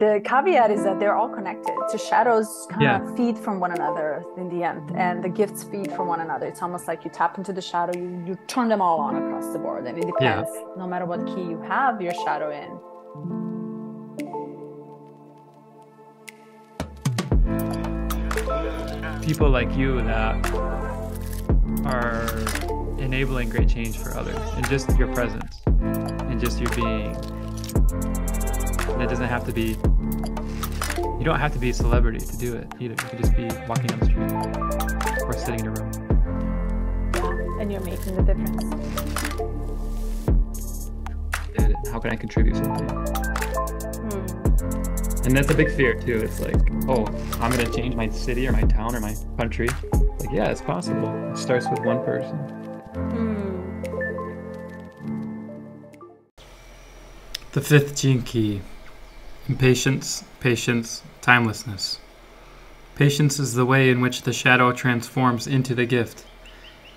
The caveat is that they're all connected. So shadows kind Yeah. of feed from one another in the end, and the gifts feed from one another. It's almost like you tap into the shadow, you turn them all on across the board, and it Yeah. depends. No matter what key you have your shadow in. People like you that are enabling great change for others, and just your presence and just your being. And it doesn't have to be, you don't have to be a celebrity to do it either. You can just be walking down the street or sitting in a room. Yeah, and you're making the difference. How can I contribute something? And that's a big fear too. It's like, oh, I'm going to change my city or my town or my country. Like, yeah, it's possible. It starts with one person. The fifth gene key: impatience, patience, timelessness. Patience is the way in which the shadow transforms into the gift.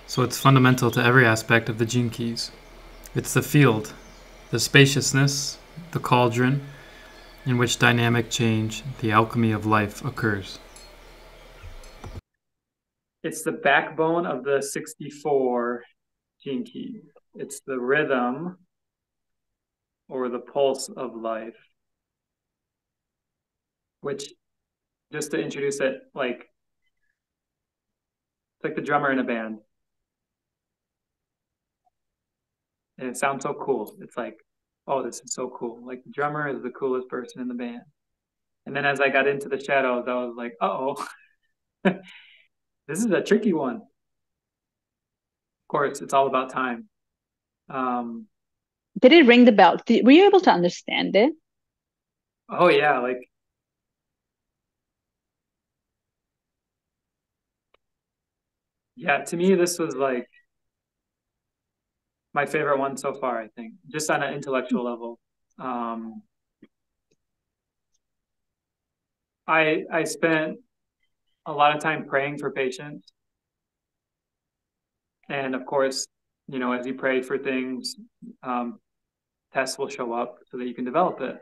So it's fundamental to every aspect of the gene keys. It's the field, the spaciousness, the cauldron, in which dynamic change, the alchemy of life, occurs. It's the backbone of the 64 gene key. It's the rhythm or the pulse of life, which, just to introduce it, like, it's like the drummer in a band. And it sounds so cool. It's like, oh, this is so cool. Like, the drummer is the coolest person in the band. And then as I got into the shadows, I was like, uh-oh, this is a tricky one. Of course, it's all about time. Did it ring the bell? Were you able to understand it? Oh, yeah, like, yeah, to me, this was like my favorite one so far, I think, just on an intellectual level. I spent a lot of time praying for patience. And of course, you know, as you pray for things, tests will show up so that you can develop it.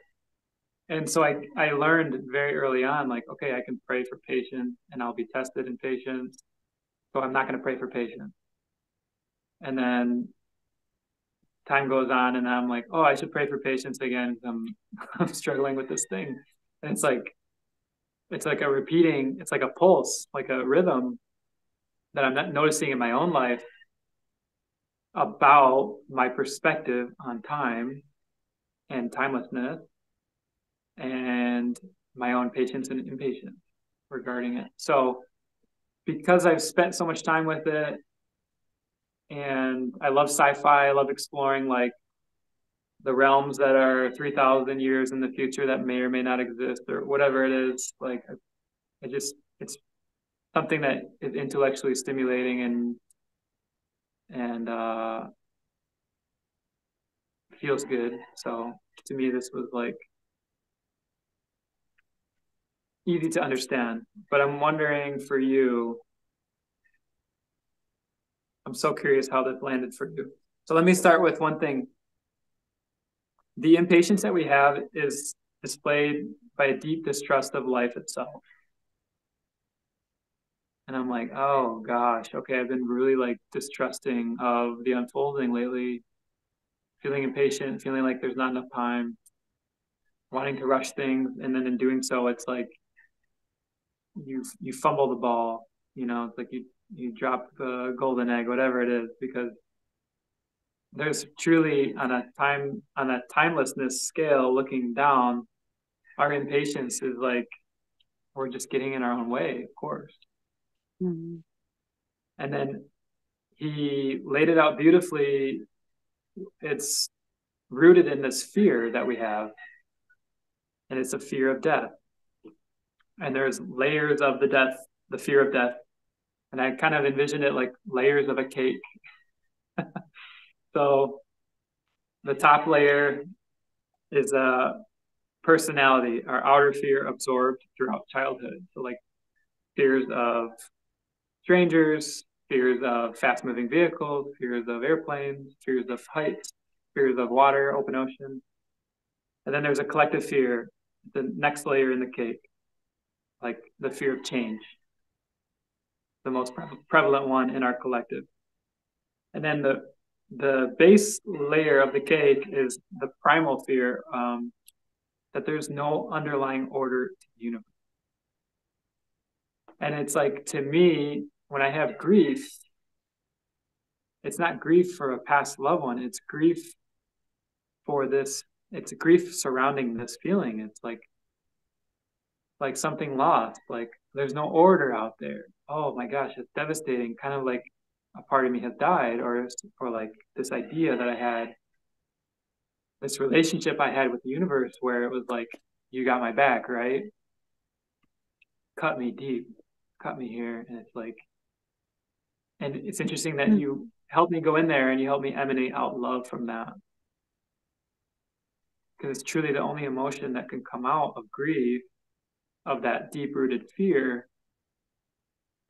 And so I learned very early on, like, okay, I can pray for patience and I'll be tested in patience. So I'm not going to pray for patience. And then time goes on and I'm like, oh, I should pray for patience again. I'm struggling with this thing. And it's like a repeating, it's like a pulse, like a rhythm that I'm not noticing in my own life about my perspective on time and timelessness and my own patience and impatience regarding it. So because I've spent so much time with it and I love sci-fi, I love exploring like the realms that are 3,000 years in the future that may or may not exist or whatever it is. Like it's something that is intellectually stimulating and feels good. So to me, this was like easy to understand. But I'm wondering for you, I'm so curious how this landed for you. So let me start with one thing. The impatience that we have is displayed by a deep distrust of life itself. And I'm like, oh gosh, okay, I've been really like distrusting of the unfolding lately, feeling impatient, feeling like there's not enough time, wanting to rush things, and then in doing so, it's like you fumble the ball, you know, it's like you drop the golden egg, whatever it is, because there's truly on a timelessness scale looking down, our impatience is like we're just getting in our own way, of course. Mm-hmm. And then he laid it out beautifully. It's rooted in this fear that we have, and it's a fear of death. And there's layers of the fear of death. And I kind of envisioned it like layers of a cake. So the top layer is a personality, our outer fear absorbed throughout childhood. So like fears of strangers, fears of fast moving vehicles, fears of airplanes, fears of heights, fears of water, open ocean. And then there's a collective fear the next layer in the cake, like the fear of change, the most prevalent one in our collective. And then the base layer of the cake is the primal fear that there's no underlying order to the universe. And it's like, to me, when I have grief, it's not grief for a past loved one. It's grief for this. It's grief surrounding this feeling. It's like something lost. Like there's no order out there. Oh my gosh, it's devastating. Kind of like a part of me has died, or like this idea that I had, this relationship I had with the universe, where it was like, you got my back, right? Cut me deep, cut me here, and it's like, and it's interesting that you helped me go in there and you helped me emanate out love from that. Because it's truly the only emotion that can come out of grief, of that deep-rooted fear,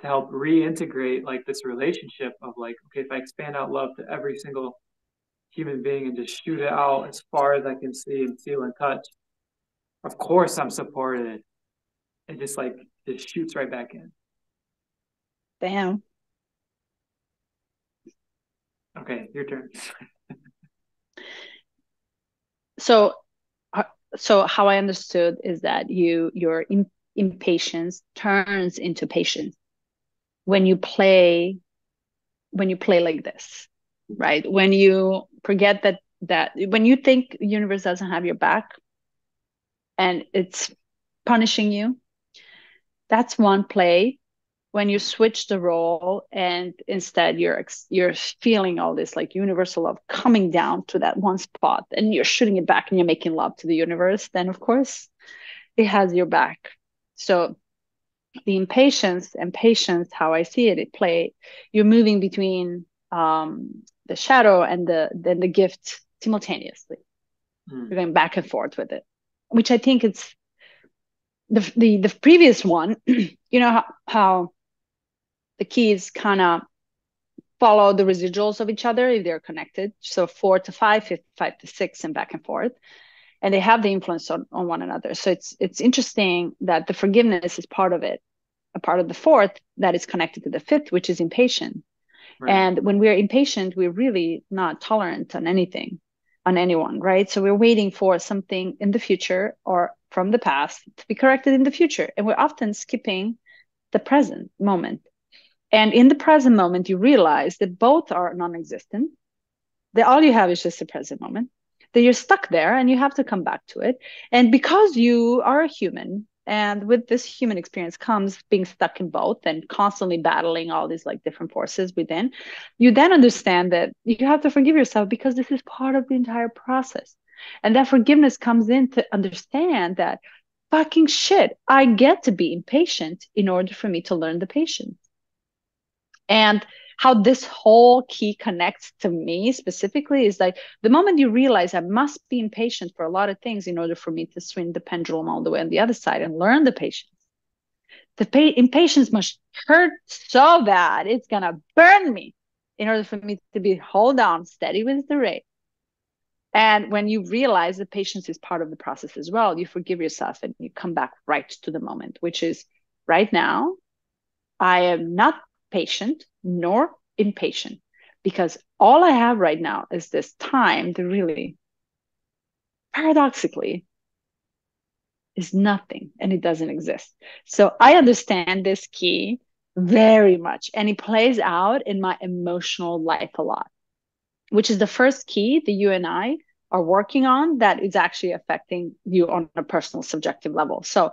to help reintegrate like this relationship of like, okay, if I expand out love to every single human being and just shoot it out as far as I can see and feel and touch, of course I'm supported. It just shoots right back in. Damn. Okay, your turn. So how I understood is that your impatience turns into patience when you play like this, right? When you forget that when you think the universe doesn't have your back and it's punishing you, that's one play. When you switch the role and instead you're feeling all this like universal love coming down to that one spot and you're shooting it back and you're making love to the universe, then of course it has your back. So the impatience and patience, how I see it, you're moving between the shadow and the gift simultaneously. You're going back and forth with it, which I think it's the previous one. You know how the keys kind of follow the residuals of each other if they're connected. So 4 to 5, 5 to 6, and back and forth. And they have the influence on one another. So it's interesting that the forgiveness is part of it, a part of the 4th that is connected to the 5th, which is impatient. Right. And when we're impatient, we're really not tolerant on anything, on anyone, right? So we're waiting for something in the future or from the past to be corrected in the future. And we're often skipping the present moment. And in the present moment, you realize that both are non-existent, that all you have is just the present moment, that you're stuck there and you have to come back to it. And because you are a human, and with this human experience comes being stuck in both and constantly battling all these like different forces within, you then understand that you have to forgive yourself because this is part of the entire process. And that forgiveness comes in to understand that fucking shit, I get to be impatient in order for me to learn the patience. And how this whole key connects to me specifically is like the moment you realize I must be impatient for a lot of things in order for me to swing the pendulum all the way on the other side and learn the patience. The impatience must hurt so bad it's gonna burn me in order for me to be hold on steady with the rate. And when you realize that patience is part of the process as well, you forgive yourself and you come back right to the moment, which is right now. I am not patient nor impatient because all I have right now is this time to really, paradoxically, is nothing and it doesn't exist. So I understand this key very much and it plays out in my emotional life a lot, which is the first key that you and I are working on that is actually affecting you on a personal subjective level. So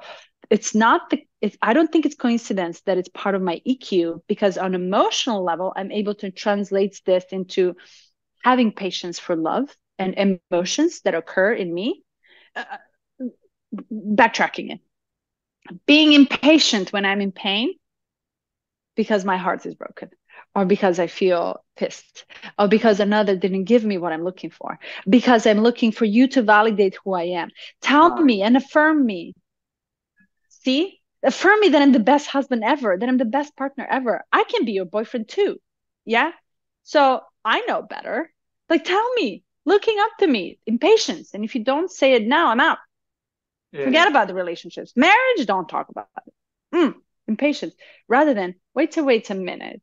I don't think it's coincidence that it's part of my EQ because on emotional level, I'm able to translate this into having patience for love and emotions that occur in me. Backtracking it. Being impatient when I'm in pain because my heart is broken or because I feel pissed or because another didn't give me what I'm looking for, because I'm looking for you to validate who I am. Tell me and affirm me. See? Affirm me that I'm the best husband ever, that I'm the best partner ever. I can be your boyfriend too. Yeah? So I know better. Like, tell me, looking up to me, impatience. And if you don't say it now, I'm out. Yeah. Forget about the relationships. Marriage, don't talk about it. Impatience. Rather than wait a minute.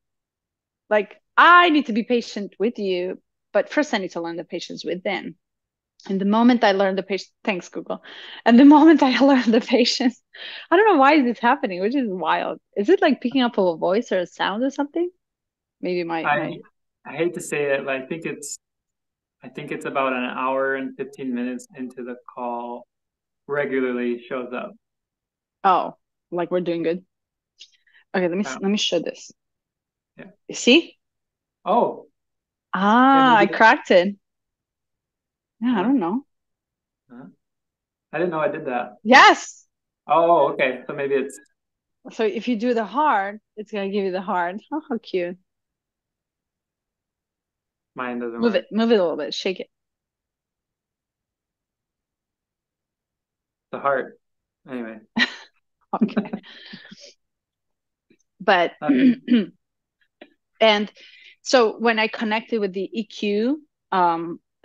Like, I need to be patient with you, but first I need to learn the patience within. And the moment I learn the patience, thanks, Google. And the moment I learn the patience, I don't know why is this happening, which is wild. Is it like picking up a voice or a sound or something? Maybe my I hate to say it, but I think it's about an hour and 15 minutes into the call regularly shows up. Oh, like we're doing good. Okay, let me show this. Yeah. You see? Oh. Ah, I cracked it. Yeah, I don't know. I didn't know I did that. Yes. Oh, okay. So maybe it's. So if you do the hard, it's gonna give you the hard. Oh, how cute. Mine doesn't move work. Move it a little bit. Shake it. The heart. Anyway. Okay. But and so when I connected with the EQ,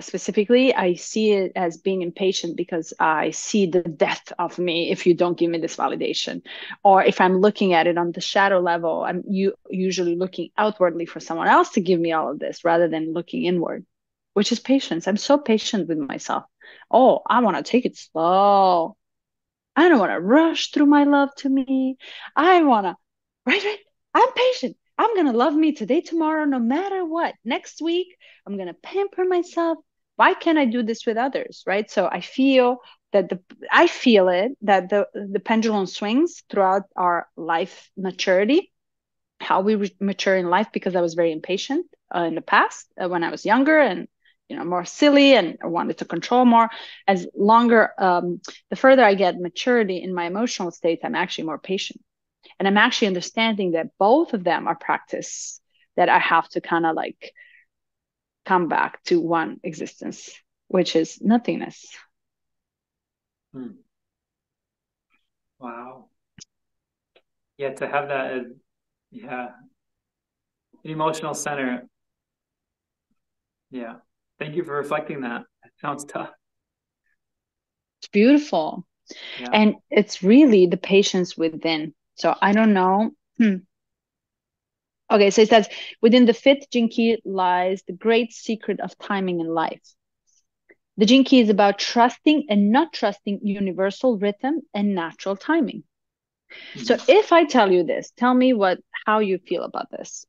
specifically, I see it as being impatient because I see the death of me if you don't give me this validation. Or if I'm looking at it on the shadow level, I'm usually looking outwardly for someone else to give me all of this rather than looking inward, which is patience. I'm so patient with myself. Oh, I want to take it slow. I don't want to rush through my love to me. I want to, right? I'm patient. I'm going to love me today, tomorrow, no matter what. Next week, I'm going to pamper myself. Why can't I do this with others, right? So I feel that the pendulum swings throughout our life maturity, how we mature in life, because I was very impatient in the past when I was younger and more silly and I wanted to control more. As longer, the further I get maturity in my emotional state, I'm actually more patient. And I'm actually understanding that both of them are practice that I have to kind of like come back to one existence, which is nothingness. Wow. Yeah, to have that as, yeah, an emotional center. Yeah. Thank you for reflecting that. It sounds tough. It's beautiful. Yeah. And it's really the patience within. So I don't know. Okay, so it says, within the fifth gene key lies the great secret of timing in life. The gene key is about trusting and not trusting universal rhythm and natural timing. So if I tell you this, tell me how you feel about this.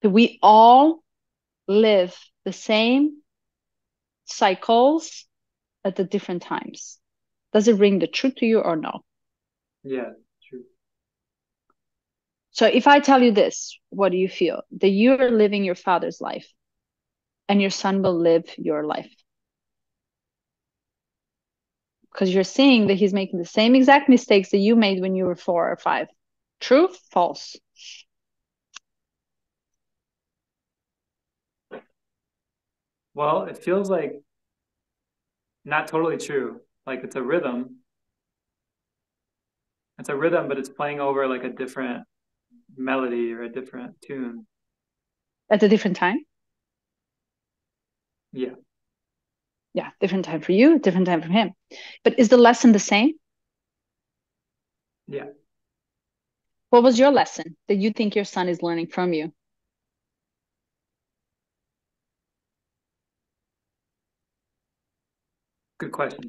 We all live the same cycles at the different times. Does it ring the truth to you or no? Yeah, true. So if I tell you this, what do you feel? That you're living your father's life and your son will live your life. Because you're seeing that he's making the same exact mistakes that you made when you were 4 or 5. True? False? Well, it feels like not totally true. Like it's a rhythm. It's a rhythm, but it's playing over like a different melody or a different tune. At a different time? Yeah. Yeah, different time for you, different time for him. But is the lesson the same? Yeah. What was your lesson that you think your son is learning from you? Good question.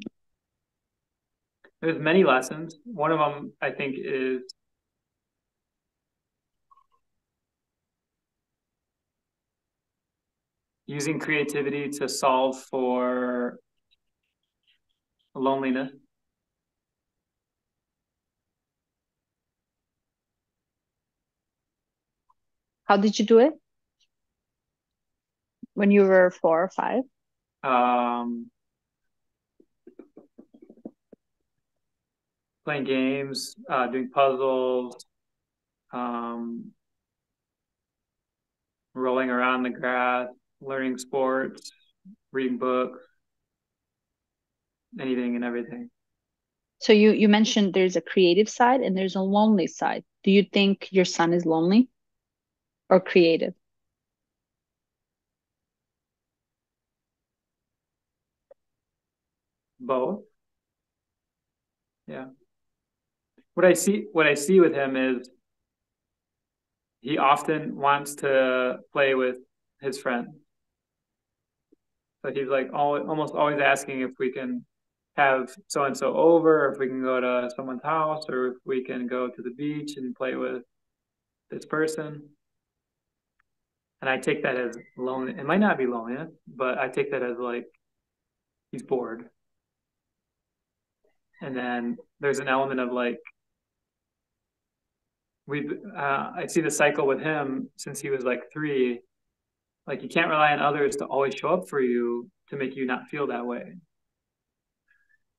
There's many lessons. One of them, I think, is using creativity to solve for loneliness. How did you do it when you were 4 or 5? Playing games, doing puzzles, rolling around the grass, learning sports, reading books, anything and everything. So you mentioned there's a creative side and there's a lonely side. Do you think your son is lonely or creative? Both. Yeah. What I see with him is he often wants to play with his friend. So he's like almost always asking if we can have so and so over, or if we can go to someone's house, or if we can go to the beach and play with this person. And I take that as lonely. It might not be loneliness, but I take that as like he's bored. And then there's an element of like I see the cycle with him since he was like 3. Like you can't rely on others to always show up for you to make you not feel that way.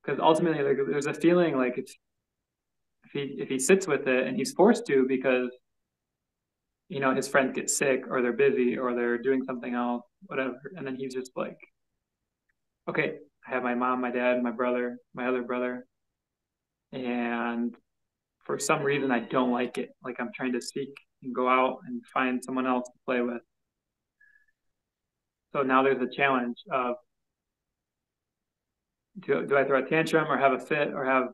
Because ultimately, like, there's a feeling like if he sits with it, and he's forced to because his friends get sick or they're busy or they're doing something else, whatever, and then he's just like, okay, I have my mom, my dad, my brother, my other brother, and for some reason I don't like it. Like I'm trying to seek and go out and find someone else to play with. So now there's a challenge of do I throw a tantrum or have a fit or have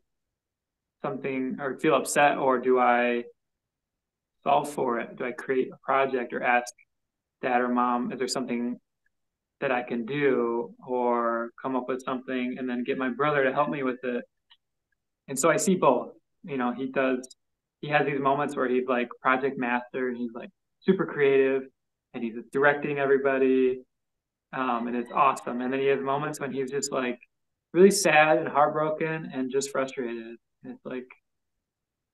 something or feel upset, or do I solve for it? Do I create a project or ask dad or mom, is there something that I can do, or come up with something and then get my brother to help me with it? And so I see both. He has these moments where he's like project master and he's like super creative and he's directing everybody. And it's awesome. And then he has moments when he's just like really sad and heartbroken and just frustrated. And it's like,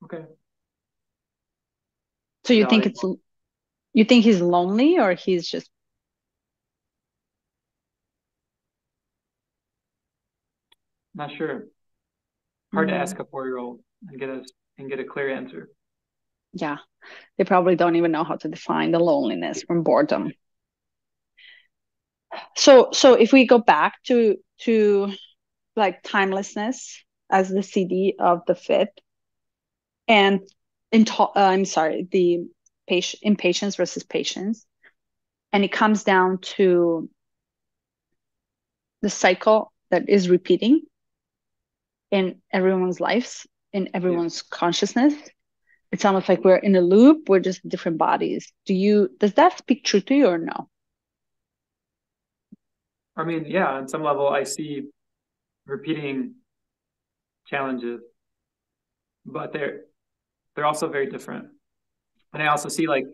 okay. So you think he's lonely, or he's just not sure. Hard to ask a 4-year-old and get a clear answer. Yeah, they probably don't even know how to define the loneliness from boredom. So if we go back to like timelessness as the CD of the fifth, and the impatience versus patience, and it comes down to the cycle that is repeating in everyone's lives, in everyone's consciousness. It's almost like we're in a loop. We're just different bodies. Does that speak true to you or no? I mean, yeah, on some level, I see repeating challenges, but they're also very different. And I also see, like,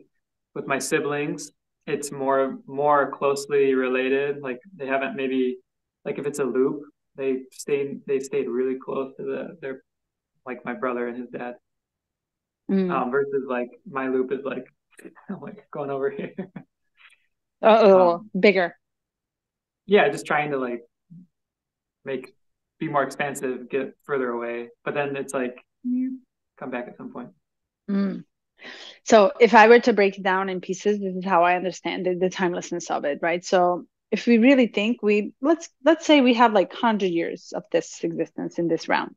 with my siblings, it's more closely related. Like they haven't maybe, like, if it's a loop, they stayed really close to their, like, my brother and his dad. Versus like my loop is like like going over here. Bigger. Yeah, just trying to like be more expansive, get further away. But then it's like come back at some point. So if I were to break it down in pieces, this is how I understand the timelessness of it, right? So if we really think let's say we have like 100 years of this existence in this round,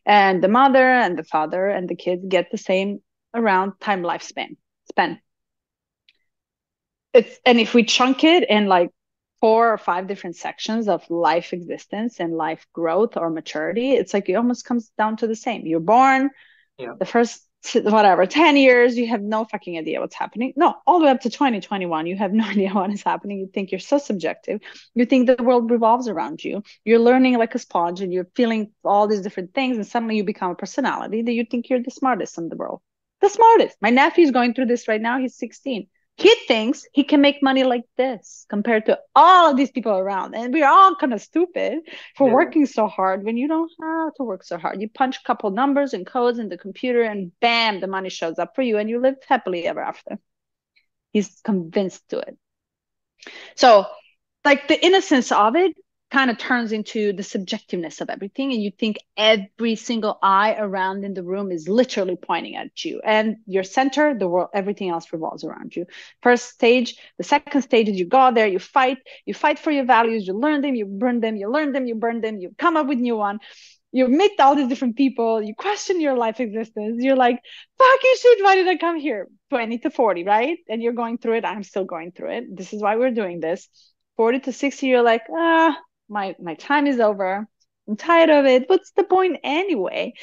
and the mother and the father and the kids get the same around time lifespan. And if we chunk it in like 4 or 5 different sections of life existence and life growth or maturity, it's like it almost comes down to the same. You're born, the first 10 years, you have no fucking idea what's happening. No, all the way up to 2021, you have no idea what is happening. You think you're so subjective. You think the world revolves around you. You're learning like a sponge and you're feeling all these different things, and suddenly you become a personality that you think you're the smartest in the world. The smartest. My nephew's going through this right now. He's 16. He thinks he can make money like this compared to all of these people around. And we're all kind of stupid for working so hard when you don't have to work so hard. You punch a couple numbers and codes in the computer and bam, the money shows up for you and you live happily ever after. He's convinced to it. So like the innocence of it kind of turns into the subjectiveness of everything, and you think every single eye around in the room is literally pointing at you, and your center, the world, everything else revolves around you. First stage. The second stage is you go there, you fight for your values, you learn them, you burn them, you learn them, you burn them, you come up with new one. You meet all these different people, you question your life existence, you're like, fucking shit, why did I come here? 20 to 40, right? And you're going through it. I'm still going through it. This is why we're doing this. 40 to 60, you're like, my time is over. I'm tired of it. What's the point anyway?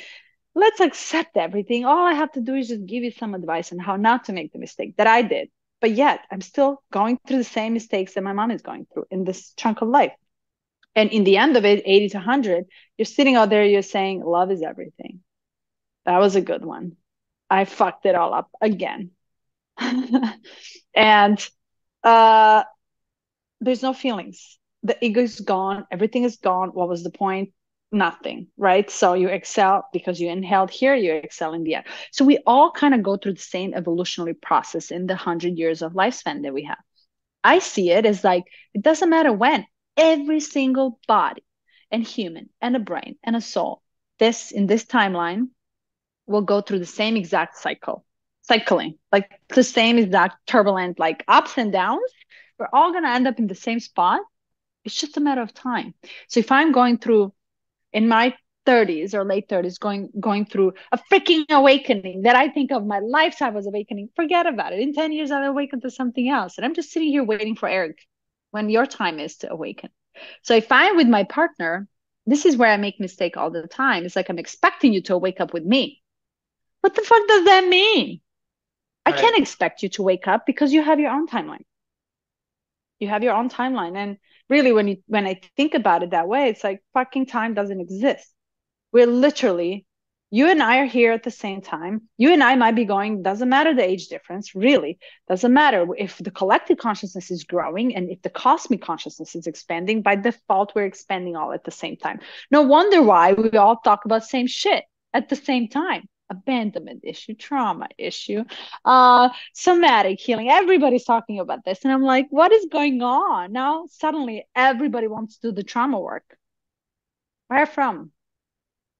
Let's accept everything. All I have to do is just give you some advice on how not to make the mistake that I did. But yet, I'm still going through the same mistakes that my mom is going through in this chunk of life. And in the end of it, 80 to 100, you're sitting out there, you're saying, love is everything. That was a good one. I fucked it all up again. And there's no feelings. The ego is gone. Everything is gone. What was the point? Nothing, right? So you excel because you inhaled here, you excel in the end. So we all kind of go through the same evolutionary process in the 100 years of lifespan that we have. I see it as like, it doesn't matter when, every single body and human and a brain and a soul, this in this timeline will go through the same exact cycling, like the same exact turbulent, like ups and downs. We're all going to end up in the same spot. It's just a matter of time. So if I'm going through in my 30s or late 30s, going through a freaking awakening that I think of my lifetime was awakening, forget about it. In 10 years, I'll awaken to something else. And I'm just sitting here waiting for Eric when your time is to awaken. So if I'm with my partner, this is where I make mistake all the time. It's like I'm expecting you to wake up with me. What the fuck does that mean? I can't expect you to wake up because you have your own timeline. You have your own timeline. And really, when I think about it that way, it's like fucking time doesn't exist. We're literally, you and I are here at the same time. You and I might be going, doesn't matter the age difference, really. Doesn't matter if the collective consciousness is growing and if the cosmic consciousness is expanding. By default, we're expanding all at the same time. No wonder why we all talk about same shit at the same time. Abandonment issue, trauma issue, somatic healing. Everybody's talking about this. And I'm like, what is going on? Now, suddenly, everybody wants to do the trauma work. Where from?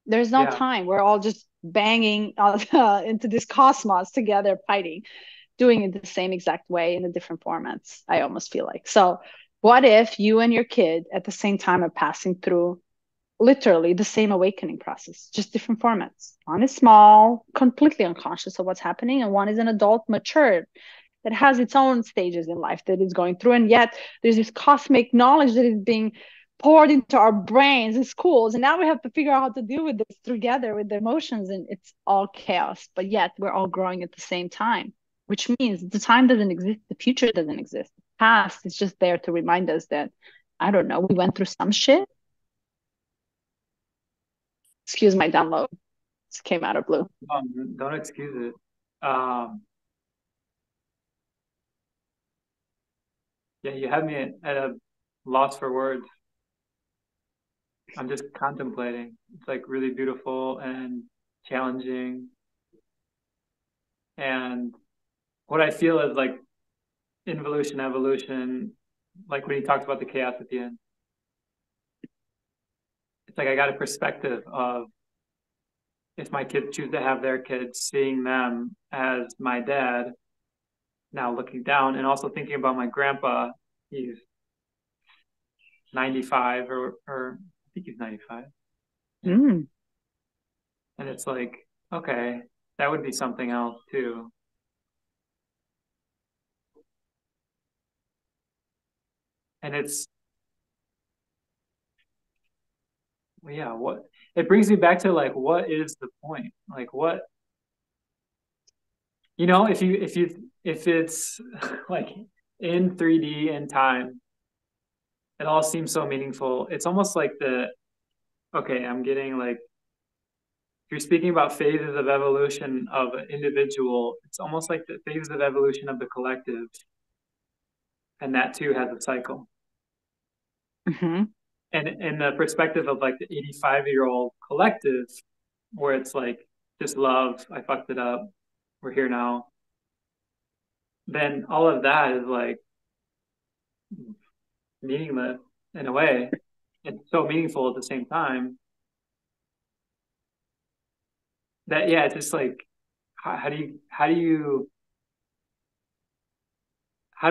There's no time. We're all just banging into this cosmos together, fighting, doing it the same exact way in the different formats, I almost feel like. So what if you and your kid at the same time are passing through literally the same awakening process, just different formats? One is small, completely unconscious of what's happening, and one is an adult, mature, that has its own stages in life that it's going through. And yet there's this cosmic knowledge that is being poured into our brains in schools. And now we have to figure out how to deal with this together with the emotions, and it's all chaos. But yet we're all growing at the same time, which means the time doesn't exist, the future doesn't exist. The past is just there to remind us that, I don't know, we went through some shit. Excuse my download. This came out of blue. Don't excuse it. Yeah, you have me at a loss for words. I'm just contemplating. It's like really beautiful and challenging. And what I feel is like involution, evolution, like when he talked about the chaos at the end. It's like I got a perspective of if my kids choose to have their kids, seeing them as my dad, now looking down, and also thinking about my grandpa. He's 95 or I think he's 95. Mm. And it's like, okay, that would be something else too. And it's, well, yeah, what it brings me back to, like, what is the point? Like, what, you know, if it's like in 3D in time, it all seems so meaningful. It's almost like okay, I'm getting like, if you're speaking about phases of evolution of an individual, it's almost like the phases of evolution of the collective. And that too has a cycle. Mm-hmm. And in the perspective of like the 85-year-old collective, where it's like just love, I fucked it up, we're here now, then all of that is like meaningless in a way. It's so meaningful at the same time that, yeah, it's just like, how do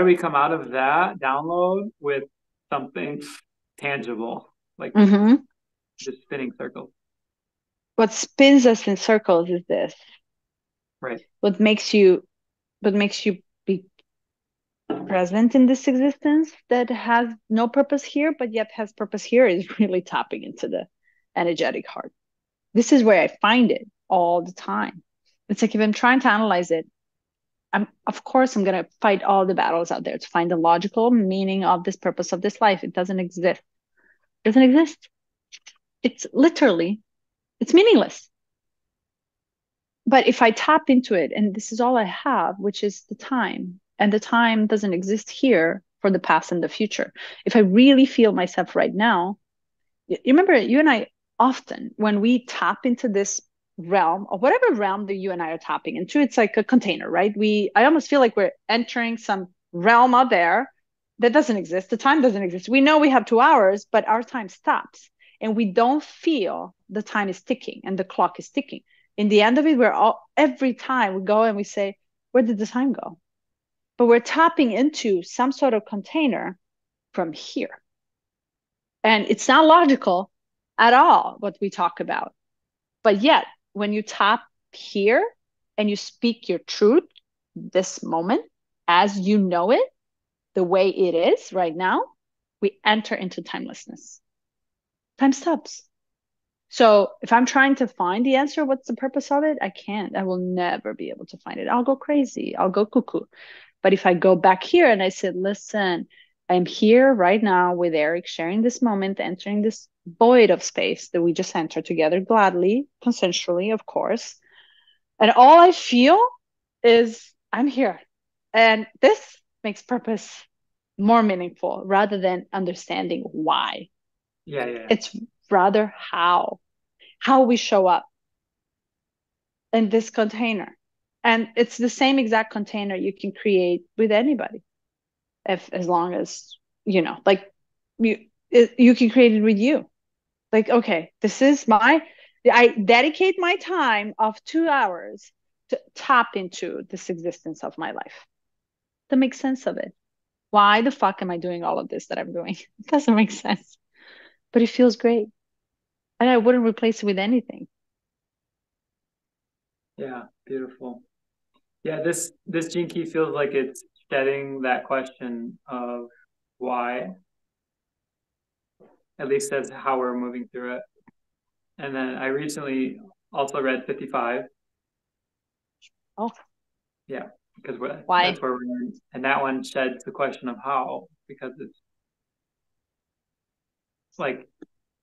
we come out of that download with something tangible, like just spinning circles? What spins us in circles is this. Right. What makes you be present in this existence that has no purpose here, but yet has purpose here, is really tapping into energetic heart. This is where I find it all the time. It's like if I'm trying to analyze it, of course I'm going to fight all the battles out there to find the logical meaning of this purpose of this life. It doesn't exist. It doesn't exist. It's literally, it's meaningless. But if I tap into it, and this is all I have, which is the time, and the time doesn't exist here for the past and the future. If I really feel myself right now, you remember you and I often, when we tap into this realm, or whatever realm that you and I are tapping into, it's like a container, right? I almost feel like we're entering some realm out there that doesn't exist. The time doesn't exist. We know we have 2 hours, but our time stops, and we don't feel the time is ticking and the clock is ticking. In the end of it, every time we go and we say, where did the time go? But we're tapping into some sort of container from here. And it's not logical at all what we talk about. But yet, when you tap here and you speak your truth, this moment, as you know it, the way it is right now, we enter into timelessness. Time stops. So if I'm trying to find the answer, what's the purpose of it? I can't. I will never be able to find it. I'll go crazy. I'll go cuckoo. But if I go back here and I said, listen, I'm here right now with Eric, sharing this moment, entering this void of space that we just entered together gladly, consensually, of course. And all I feel is I'm here. And this makes purpose more meaningful rather than understanding why. Yeah. It's rather how we show up in this container. And it's the same exact container you can create with anybody. As long as, like you can create it with you. Like, okay, I dedicate my time of 2 hours to tap into this existence of my life, to make sense of it. Why the fuck am I doing all of this that I'm doing? It doesn't make sense, but it feels great. And I wouldn't replace it with anything. Yeah, beautiful. Yeah, this gene key feels like it's shedding that question of why, at least as how we're moving through it. And then I recently also read 55. Oh, yeah, because why? that's where we're in. And that one sheds the question of how, because it's like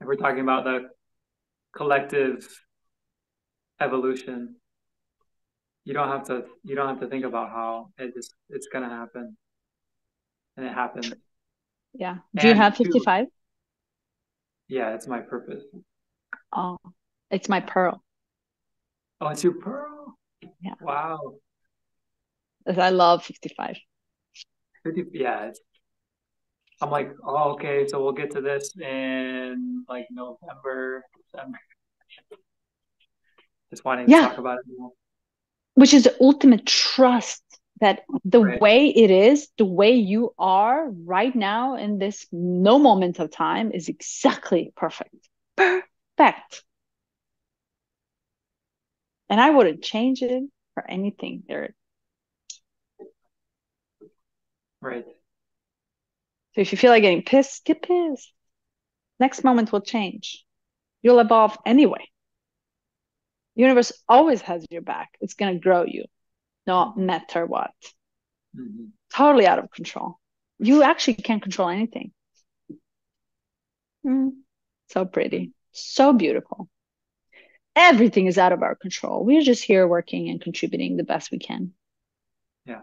if we're talking about the collective evolution, you don't have to think about how. It's gonna happen, and it happens. Yeah. Do you have 55? Yeah, it's my purpose. Oh, it's my pearl. Oh, it's your pearl. Yeah. Wow. I love 55. 50, yeah. I'm like, oh, okay, so we'll get to this in like November, December. Just wanting to talk about it more. Which is the ultimate trust that the Right. way it is, the way you are right now in this no moment of time is exactly perfect. Perfect. And I wouldn't change it for anything, Eric. Right. So if you feel like getting pissed, get pissed. Next moment will change. You'll evolve anyway. The universe always has your back. It's going to grow you, no matter what. Mm-hmm. Totally out of control. You actually can't control anything. So pretty. So beautiful. Everything is out of our control. We're just here working and contributing the best we can. Yeah.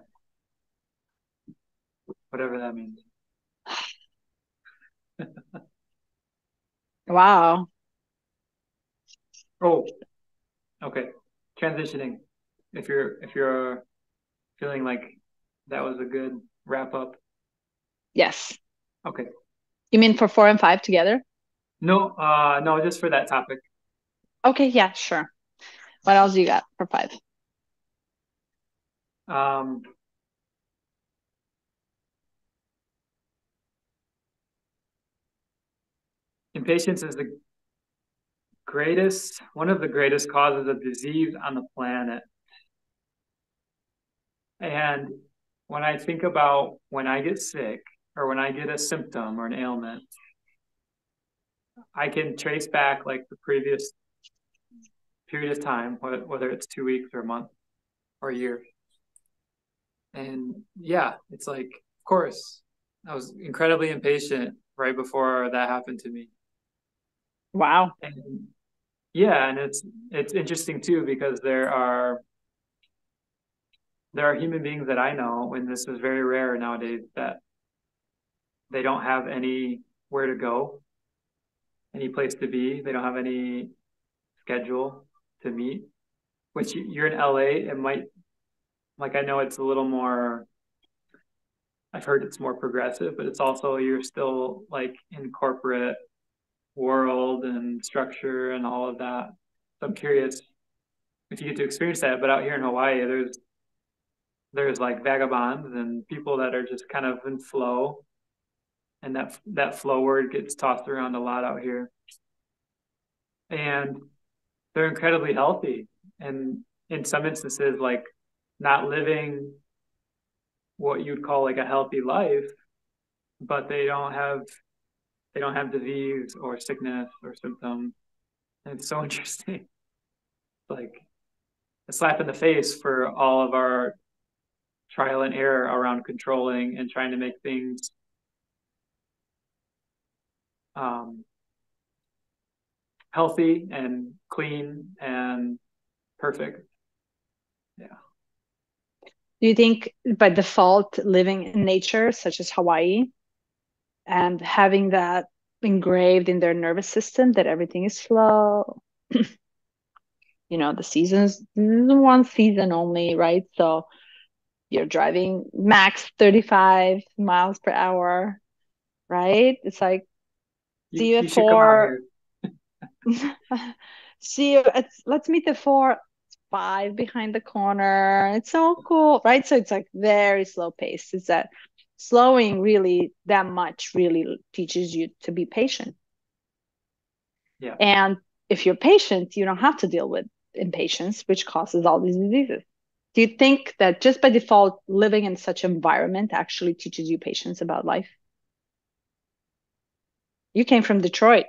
Whatever that means. Wow. Oh, okay. Transitioning. If you're feeling like that was a good wrap up. Yes. Okay. You mean for 4 and 5 together? No, no, just for that topic. Okay, yeah, sure. What else you got for 5? Impatience is one of the greatest causes of disease on the planet. And when I think about when I get sick or when I get a symptom or an ailment, I can trace back like the previous period of time, whether it's 2 weeks or a month or a year. And yeah, it's like, of course, I was incredibly impatient right before that happened to me. Wow. And yeah, and it's interesting too, because there are human beings that I know, and this is very rare nowadays, that they don't have anywhere to go, any place to be. They don't have any schedule to meet, which you're in LA, it might, like, I know it's a little more, I've heard it's more progressive, but it's also, you're still like in corporate world and structure and all of that. So I'm curious if you get to experience that. But out here in Hawaii, there's like vagabonds and people that are just kind of in flow, and that flow word gets tossed around a lot out here, and they're incredibly healthy, and in some instances, like, not living what you'd call like a healthy life, but they don't have disease or sickness or symptoms. And it's so interesting. Like a slap in the face for all of our trial and error around controlling and trying to make things healthy and clean and perfect. Yeah. Do you think by default living in nature, such as Hawaii, and having that engraved in their nervous system that everything is slow, the seasons, one season only, right? So you're driving max 35 miles per hour, right? It's like, see you at You should come out 4. here. See you at, let's meet at 4:05 behind the corner. It's so cool, right? So it's like very slow pace. It's that slowing really that much really teaches you to be patient. Yeah. And if you're patient, you don't have to deal with impatience, which causes all these diseases. Do you think that just by default, living in such an environment actually teaches you patience about life? You came from Detroit.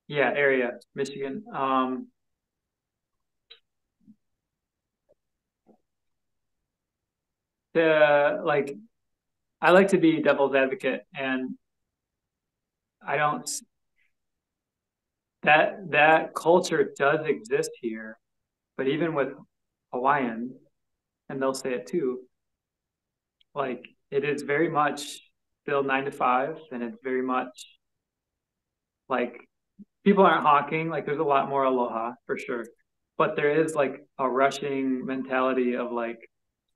Yeah, area, Michigan. Like, I like to be devil's advocate, and I don't, that culture does exist here, but even with Hawaiians, and they'll say it too, like, it is very much still 9 to 5, and it's very much like people aren't hawking. Like, there's a lot more aloha for sure, but there is like a rushing mentality of like,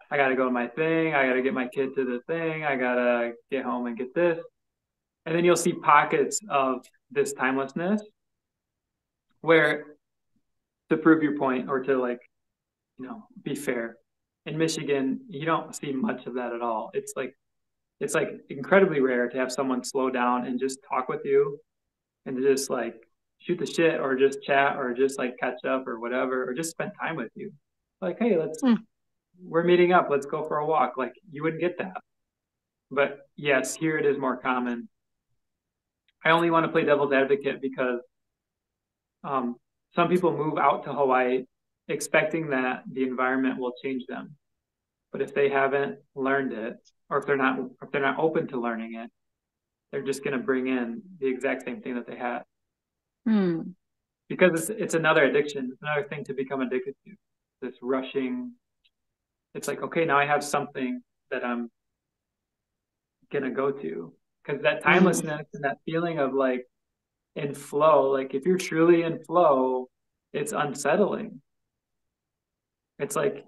I got to go to my thing, I got to get my kid to the thing, I got to get home and get this. And then you'll see pockets of this timelessness where, to prove your point or to, like, be fair, in Michigan, you don't see much of that at all. It's like incredibly rare to have someone slow down and just talk with you and just like shoot the shit or just chat or just like catch up or whatever, or just spend time with you. Like, hey, we're meeting up, let's go for a walk. Like, you wouldn't get that. But yes, here it is more common. I only want to play devil's advocate because some people move out to Hawaii expecting that the environment will change them. But if they haven't learned it, or if they're not open to learning it, they're just going to bring in the exact same thing that they had. Because it's another addiction. It's another thing to become addicted to. This rushing. It's like, okay, now I have something that I'm going to go to. Because that timelessness and that feeling of like in flow, like if you're truly in flow, it's unsettling. It's like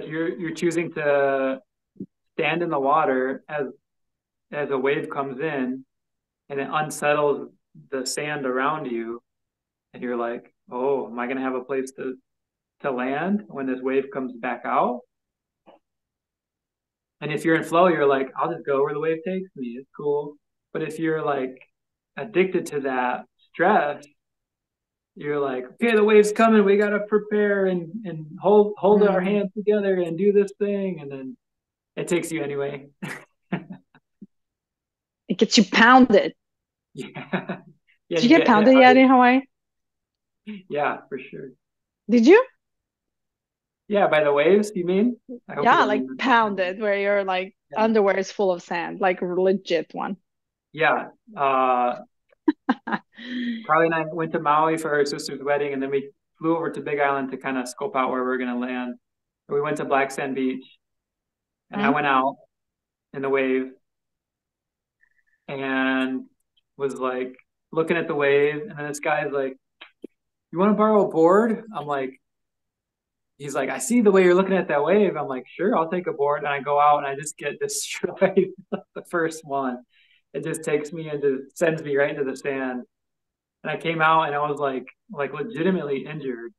you're choosing to stand in the water as a wave comes in and it unsettles the sand around you, and you're like, oh, am I going to have a place to land when this wave comes back out? And if you're in flow, you're like, I'll just go where the wave takes me. It's cool. But if you're like addicted to that stress, you're like, okay, the wave's coming. We got to prepare and hold our hands together and do this thing. And then it takes you anyway. It gets you pounded. Yeah. Yeah, Did you you get get hit pounded yet hard. in Hawaii? Yeah, for sure. Did you? Yeah, by the waves, you mean? I hope you Yeah, don't like mean that. pounded, where your like Yeah. underwear is full of sand, like a legit one. Yeah. Carly and I went to Maui for her sister's wedding, and then we flew over to Big Island to kind of scope out where we were going to land. We went to Black Sand Beach, and I Huh? went out in the wave and was like looking at the wave, and then this guy's like, "You want to borrow a board?" I'm like, he's like, "I see the way you're looking at that wave." I'm like, "Sure, I'll take a board." And I go out and I just get destroyed the first one. It just takes me into sends me right into the sand. And I came out and I was like legitimately injured.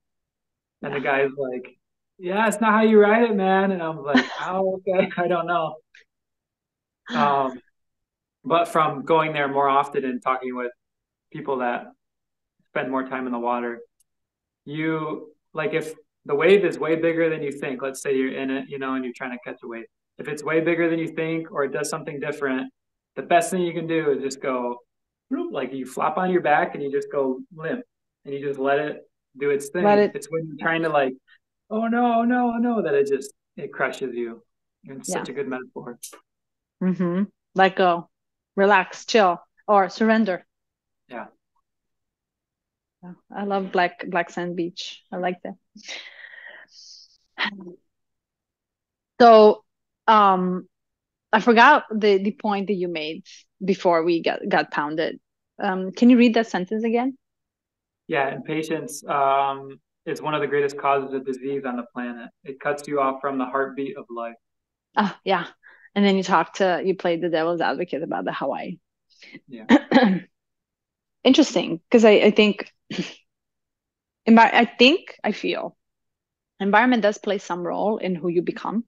And the Yeah. guy's like, "Yeah, it's not how you ride it, man." And I'm like, "Oh, okay, I don't know." Um, but from going there more often and talking with people that spend more time in the water, you like if the wave is way bigger than you think, let's say you're in it, and you're trying to catch a wave. If it's way bigger than you think or it does something different, the best thing you can do is just go, like you flop on your back and you just go limp and you just let it do its Let thing. it, It's when you're yeah. trying to like, oh no, oh no, oh no, that it crushes you. And it's Yeah. such a good metaphor. Mm-hmm. Let go, relax, chill, or surrender. Yeah. Yeah. I love Black Sand Beach. I like that. So, I forgot the point that you made before we got pounded. Can you read that sentence again? Yeah. Impatience is one of the greatest causes of disease on the planet. It cuts you off from the heartbeat of life. Oh, yeah. And then you played the devil's advocate about the Hawaii. Yeah. Interesting, because I think I feel environment does play some role in who you become.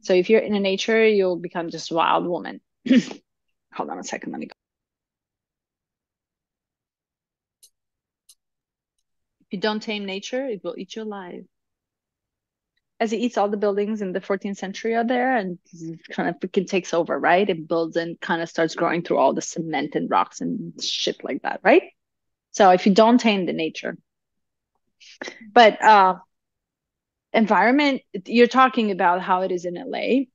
So if you're in a nature, you'll become just a wild woman. Hold on a second, let me go. If you don't tame nature, it will eat you alive. As it eats all the buildings in the 14th century out there and kind of freaking takes over, right? It builds and kind of starts growing through all the cement and rocks and shit like that, right? So if you don't tame the nature, but environment, you're talking about how it is in LA.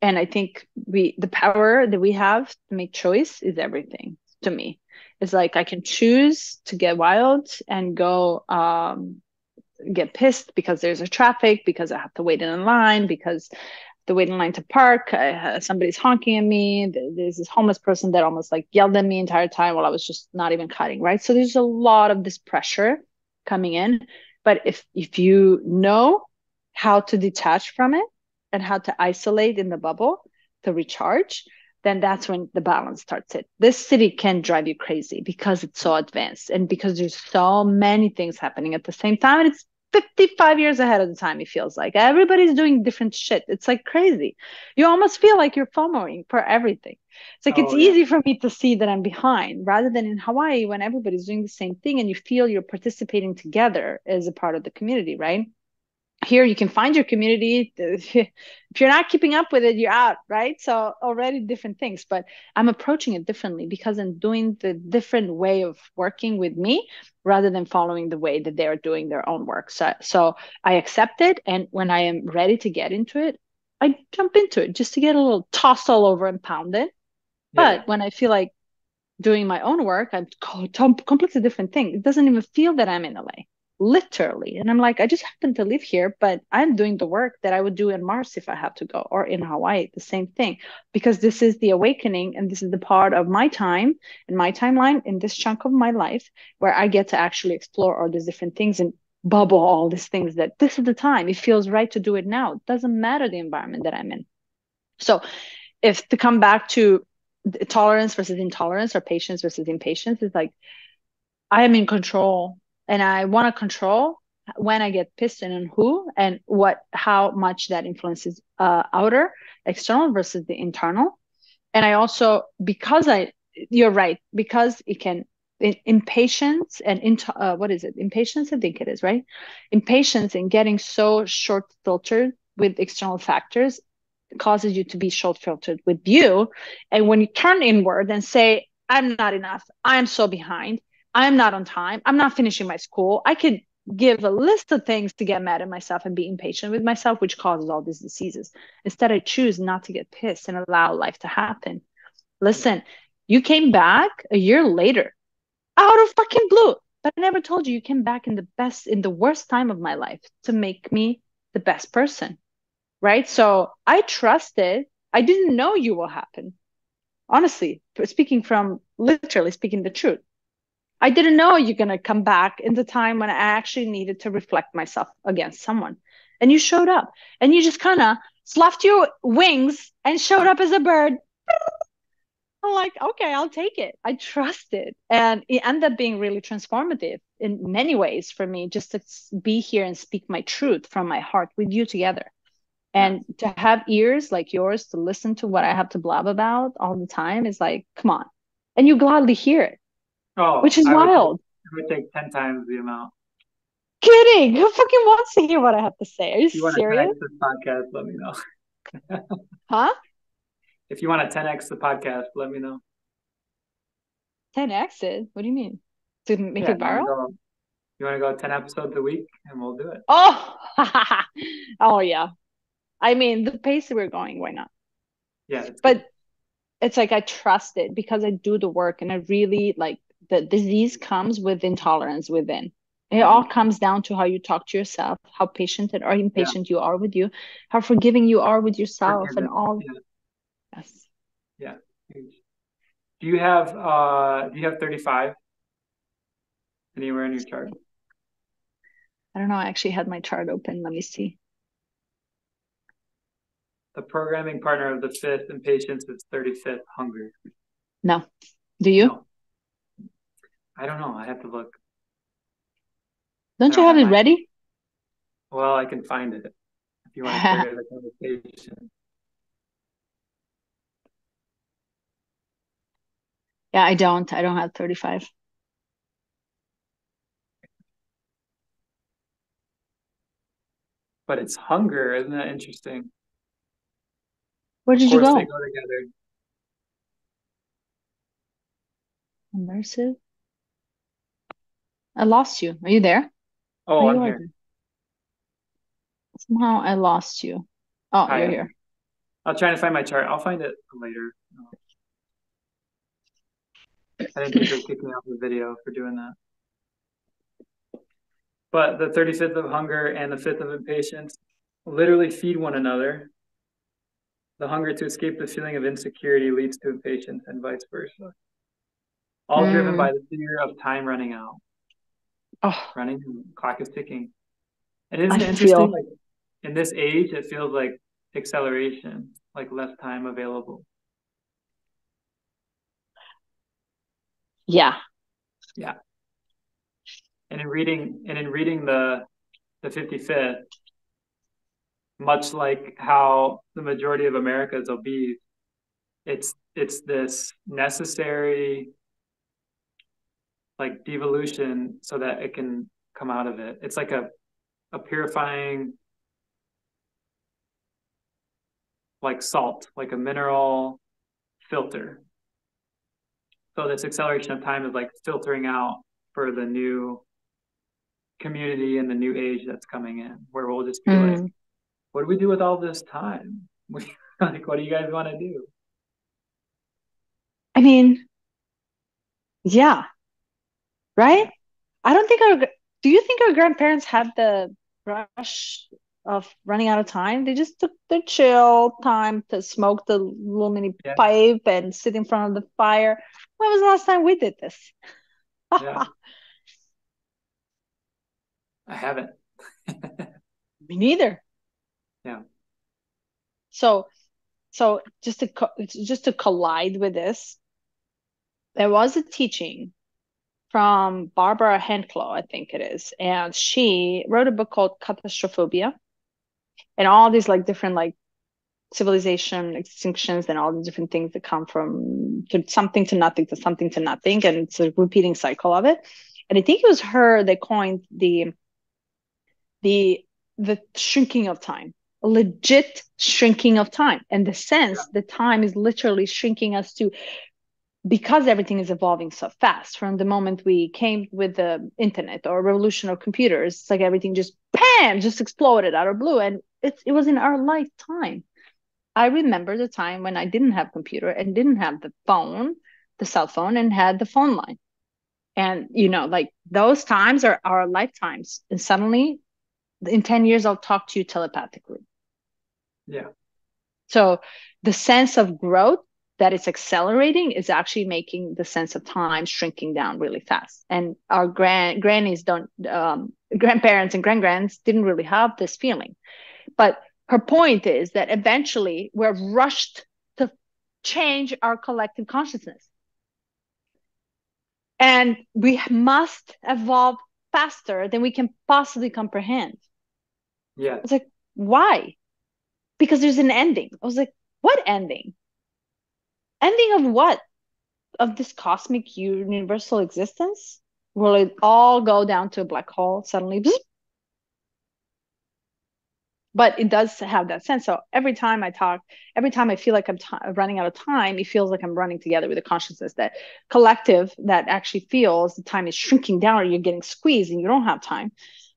And I think the power that we have to make choice is everything to me. It's like I can choose to get wild and go get pissed because there's a traffic, because I have to wait in line, because the wait in line to park, somebody's honking at me. There's this homeless person that almost like yelled at me entire time while I was just not even cutting, right? So there's a lot of this pressure coming in. But if you know how to detach from it and how to isolate in the bubble to recharge, then that's when the balance starts it. This city can drive you crazy because it's so advanced and because there's so many things happening at the same time. And it's 55 years ahead of the time, it feels like. Everybody's doing different shit. It's like crazy. You almost feel like you're FOMOing for everything. It's like it's Oh yeah. easy for me to see that I'm behind rather than in Hawaii when everybody's doing the same thing and you feel you're participating together as a part of the community, right? Here you can find your community. If you're not keeping up with it, you're out, right? So already different things, but I'm approaching it differently because I'm doing the different way of working with me rather than following the way that they're doing their own work. So I accept it, and when I am ready to get into it, I jump into it just to get a little tossed all over and pounded. Yeah. But when I feel like doing my own work, I'm completely different thing. It doesn't even feel that I'm in LA, literally. And I'm like, I just happen to live here, but I'm doing the work that I would do in Mars if I have to go, or in Hawaii, the same thing, because this is the awakening and this is the part of my time and my timeline in this chunk of my life where I get to actually explore all these different things and bubble all these things that this is the time. It feels right to do it now. It doesn't matter the environment that I'm in. So if to come back to tolerance versus intolerance or patience versus impatience is like I am in control and I want to control when I get pissed and on who and how much that influences outer external versus the internal. And I also you're right, because it can impatience and what is it, impatience, I think it is, right? Impatience in getting so short filtered with external factors causes you to be short filtered with you. And when you turn inward and say, I'm not enough. I'm so behind. I'm not on time. I'm not finishing my school. I could give a list of things to get mad at myself and be impatient with myself, which causes all these diseases. Instead, I choose not to get pissed and allow life to happen. Listen, you came back a year later out of fucking blue. But I never told you came back in the worst time of my life to make me the best person. Right. So I trusted. I didn't know you will happen. Honestly, literally speaking the truth. I didn't know you're going to come back in the time when I actually needed to reflect myself against someone. And you showed up and you just kind of fluffed your wings and showed up as a bird. I'm like, okay, I'll take it. I trust it. And it ended up being really transformative in many ways for me, just to be here and speak my truth from my heart with you together. And to have ears like yours to listen to what I have to blab about all the time is like, come on. And you gladly hear it, which is wild. I would take 10 times the amount. Kidding. Who fucking wants to hear what I have to say? Are you If you want serious? to 10x this podcast, let me know. Huh? If you want to 10x the podcast, let me know. 10x it? What do you mean? To make it viral? You want to go 10 episodes a week and we'll do it. Oh, oh yeah. I mean, the pace that we're going, why not? Yeah. But it's like I trust it because I do the work and I really like the disease comes with intolerance within. It all comes down to how you talk to yourself, how patient or impatient you are with you, how forgiving you are with yourself and all. Yeah. Yes. Yeah. Do you have 35 anywhere in your chart? I don't know. I actually had my chart open. Let me see. The programming partner of the 5th Impatience is 35th Hunger. No. Do you? No. I don't know. I have to look. Don't you have it ready? Well, I can find it if you want to carry the conversation. Yeah, I don't. I don't have 35. But it's hunger. Isn't that interesting? Where did you go? They go together. Immersive. I lost you. Are you there? Oh, I'm here. Somehow I lost you. Oh, Hi, you're here. I'll try to find my chart. I'll find it later. I didn't think it would kick me off the video for doing that. But the 35th of hunger and the 5th of impatience literally feed one another. The hunger to escape the feeling of insecurity leads to impatience and vice versa. All driven by the fear of time running out. Oh, running, the clock is ticking. And isn't it interesting? Like in this age, it feels like acceleration, like less time available. Yeah. Yeah. And in reading the 55th, much like how the majority of America is obese, it's this necessary like devolution so that it can come out of it. It's like a purifying like salt, like a mineral filter. So this acceleration of time is like filtering out for the new community and the new age that's coming in, where we'll just be like, what do we do with all this time? Like, what do you guys want to do? I mean, yeah. Right? I don't think do you think our grandparents had the rush of running out of time? They just took their chill time to smoke the little mini pipe and sit in front of the fire. When was the last time we did this? Yeah. I haven't. Me neither. Yeah. So just to collide with this, there was a teaching from Barbara Handclough, I think it is, and she wrote a book called Catastrophobia, and all these like different like civilization extinctions and all the different things that come from something to nothing to something to nothing, and it's a repeating cycle of it. And I think it was her that coined the shrinking of time, a legit shrinking of time, and the sense that time is literally shrinking us to because everything is evolving so fast from the moment we came with the internet or revolution of computers, it's like everything just bam, just exploded out of blue. And it was in our lifetime. I remember the time when I didn't have computer and didn't have the phone, the cell phone, and had the phone line. And like those times are our lifetimes. And suddenly in 10 years, I'll talk to you telepathically. Yeah. So the sense of growth that it's accelerating is actually making the sense of time shrinking down really fast. And our grandparents and grandgrands didn't really have this feeling. But her point is that eventually we're rushed to change our collective consciousness. And we must evolve faster than we can possibly comprehend. Yeah. It's like, why? Because there's an ending. I was like, what ending? Ending of what? Of this cosmic universal existence? Will it all go down to a black hole suddenly? But it does have that sense. So every time I talk, every time I feel like I'm running out of time, it feels like I'm running together with a consciousness, that collective that actually feels the time is shrinking down, or you're getting squeezed and you don't have time.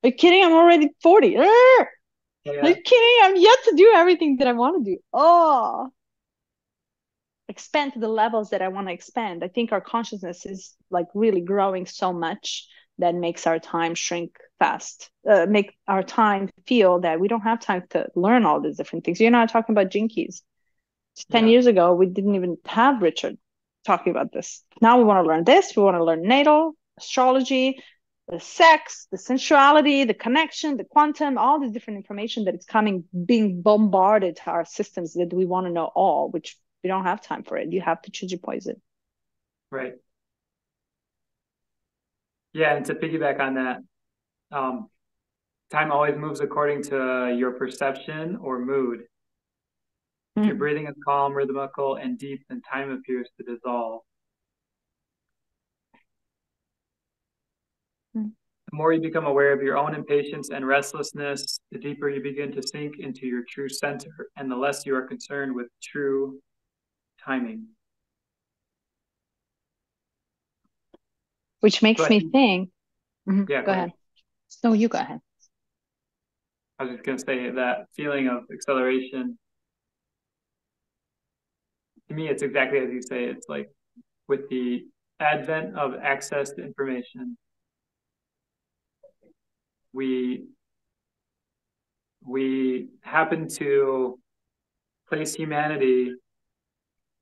Are you kidding? I'm already 40. Yeah. Are you kidding? I'm yet to do everything that I want to do. Oh, expand to the levels that I want to expand. I think our consciousness is like really growing so much that makes our time shrink fast, make our time feel that we don't have time to learn all these different things. You're not talking about jinkies. 10 years ago, we didn't even have Richard talking about this. Now we want to learn this. We want to learn natal, astrology, the sex, the sensuality, the connection, the quantum, all this different information that is coming, being bombarded to our systems that we want to know all, which we don't have time for it. You have to choose your poison. Right. Yeah, and to piggyback on that, time always moves according to your perception or mood. If your breathing is calm, rhythmical, and deep, then time appears to dissolve. The more you become aware of your own impatience and restlessness, the deeper you begin to sink into your true center, and the less you are concerned with true timing. Which makes me think. Yeah, go ahead. No, you go ahead. I was just going to say that feeling of acceleration, to me, it's exactly as you say. It's like with the advent of access to information, we happen to place humanity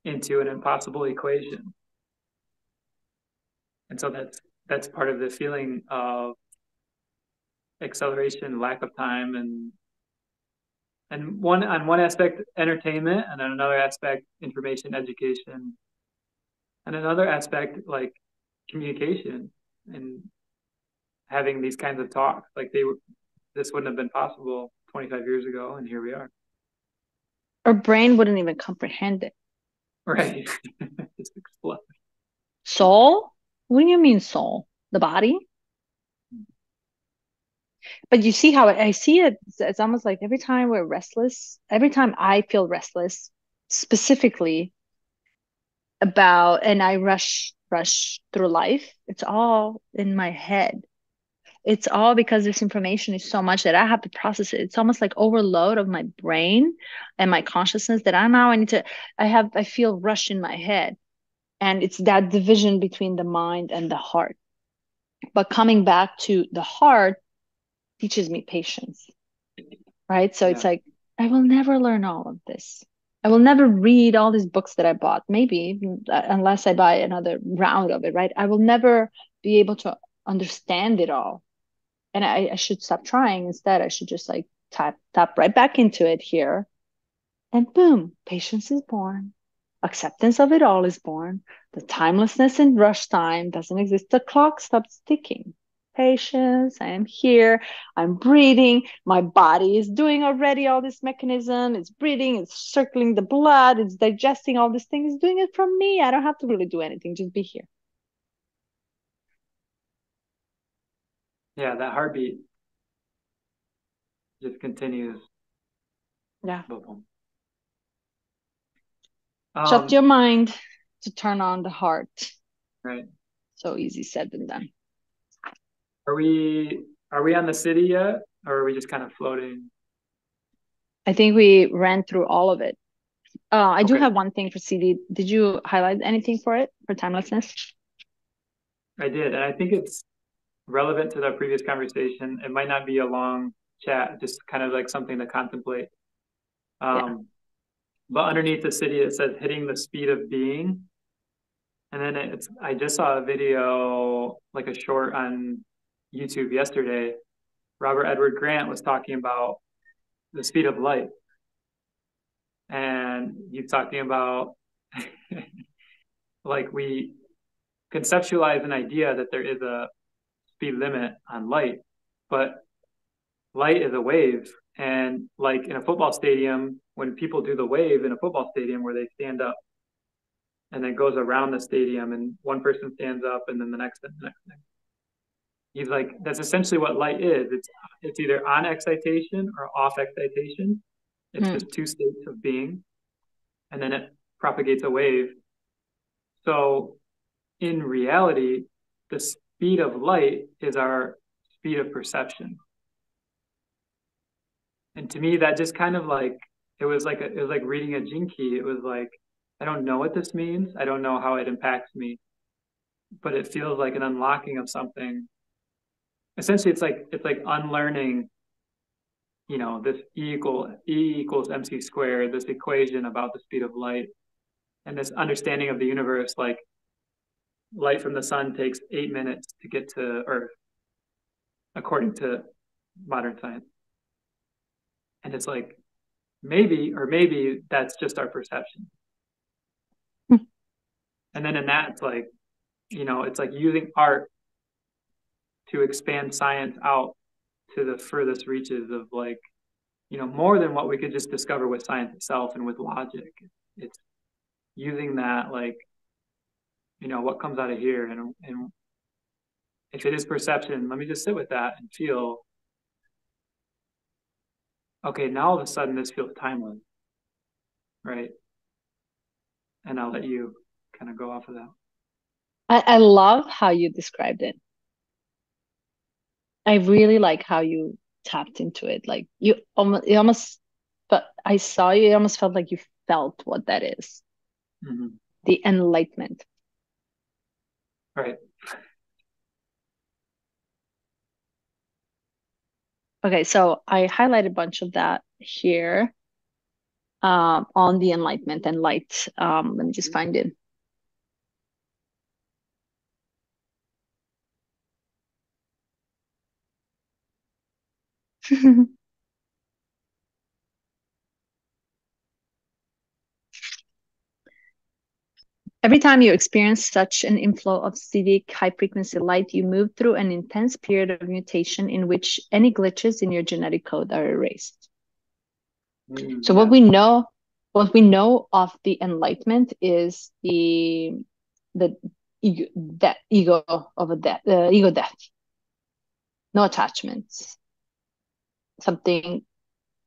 into an impossible equation. And so that's part of the feeling of acceleration, lack of time, and on one aspect entertainment, and on another aspect information, education, and another aspect like communication and having these kinds of talks. Like this wouldn't have been possible 25 years ago, and here we are. Our brain wouldn't even comprehend it. Right. Just explode. Soul? What do you mean soul? The body? But you see how I see it, it's almost like every time we're restless, every time I feel restless, specifically about, and I rush through life, it's all in my head. It's all because this information is so much that I have to process it. It's almost like overload of my brain and my consciousness that I feel rush in my head. And it's that division between the mind and the heart. But coming back to the heart teaches me patience, right? So it's like, I will never learn all of this. I will never read all these books that I bought, maybe unless I buy another round of it, right? I will never be able to understand it all. And I should stop trying. Instead, I should just like tap right back into it here. And boom, patience is born. Acceptance of it all is born. The timelessness and rush time doesn't exist. The clock stops ticking. Patience, I am here. I'm breathing. My body is doing already all this mechanism. It's breathing. It's circling the blood. It's digesting all these things. It's doing it from me. I don't have to really do anything. Just be here. Yeah, that heartbeat just continues. Yeah. Boom. Shut your mind. to turn on the heart. Right. So easy said than done. Are we on the city yet, or are we just kind of floating? I think we ran through all of it. I do Okay. have one thing for CD. Did you highlight anything for it, for timelessness? I did, and I think it's relevant to the previous conversation. It might not be a long chat, just kind of like something to contemplate. Yeah. But underneath the city, it says hitting the speed of being. And then I just saw a video, like a short on YouTube yesterday. Robert Edward Grant was talking about the speed of light. And he's talking about like we conceptualize an idea that there is a speed limit on light, but light is a wave. And like in a football stadium, when people do the wave in a football stadium where they stand up and then goes around the stadium and one person stands up and then the next and the next thing. He's like, that's essentially what light is. It's either on excitation or off excitation. It's just two states of being, and then it propagates a wave. So in reality, the speed of light is our speed of perception. And to me, that just kind of like it was like reading a gene key. It was like, I don't know what this means. I don't know how it impacts me, but it feels like an unlocking of something. Essentially, it's like unlearning, you know, this E equals MC squared, this equation about the speed of light, and this understanding of the universe. Like light from the sun takes 8 minutes to get to Earth, according to modern science. And it's like maybe that's just our perception. And then in that, it's like, you know, it's like using art to expand science out to the furthest reaches of like, you know, more than what we could just discover with science itself and with logic. It's using that, like, you know, what comes out of here. And if it is perception, let me just sit with that and feel, okay, now all of a sudden this feels timeless, right? And I'll let you kind of go off of that. I love how you described it. I really like how you tapped into it. Like but I saw you, it almost felt like you felt what that is. Mm-hmm. The enlightenment. Right. Okay, so I highlighted a bunch of that here on the enlightenment and light. Let me just find it. Every time you experience such an inflow of acidic high-frequency light, you move through an intense period of mutation in which any glitches in your genetic code are erased. So Yeah. what we know of the enlightenment is the ego of a death, ego death, no attachments, something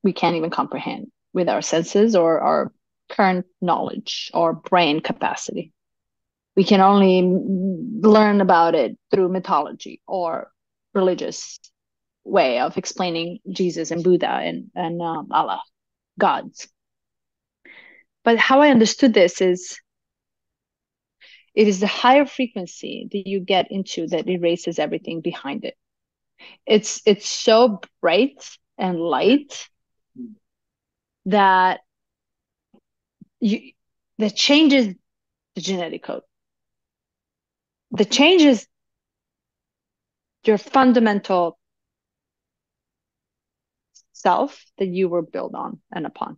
we can't even comprehend with our senses or our current knowledge or brain capacity. We can only learn about it through mythology or religious way of explaining Jesus and Buddha and Allah, gods. But how I understood this is it is the higher frequency that you get into that erases everything behind it. It's so bright and light that changes the genetic code. That changes your fundamental self that you were built on and upon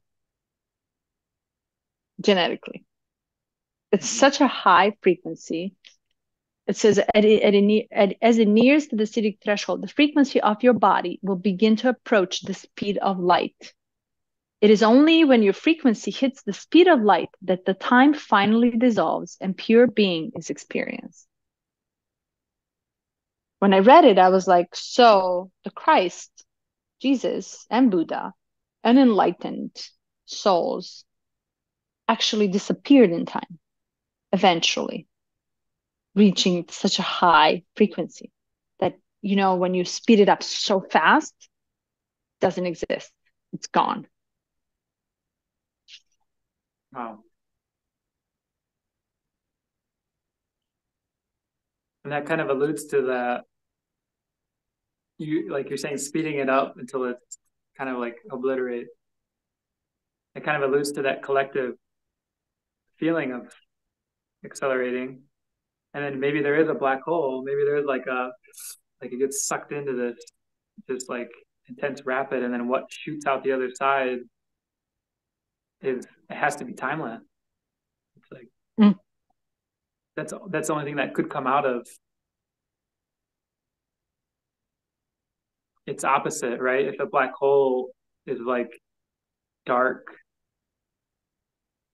genetically. It's such a high frequency. It says as it nears the acidic threshold, the frequency of your body will begin to approach the speed of light. It is only when your frequency hits the speed of light that the time finally dissolves and pure being is experienced. When I read it, I was like, so the Christ, Jesus, and Buddha, and enlightened souls actually disappeared in time. eventually reaching such a high frequency that, when you speed it up so fast, it doesn't exist. It's gone. Wow. And that kind of alludes to that, you're saying speeding it up until it's kind of like obliterate. It kind of alludes to that collective feeling of accelerating. And then maybe there is a black hole. Maybe there's like it gets sucked into this like intense rapid, and then what shoots out the other side it has to be timeless. It's like that's the only thing that could come out of its opposite, right? If a black hole is like dark,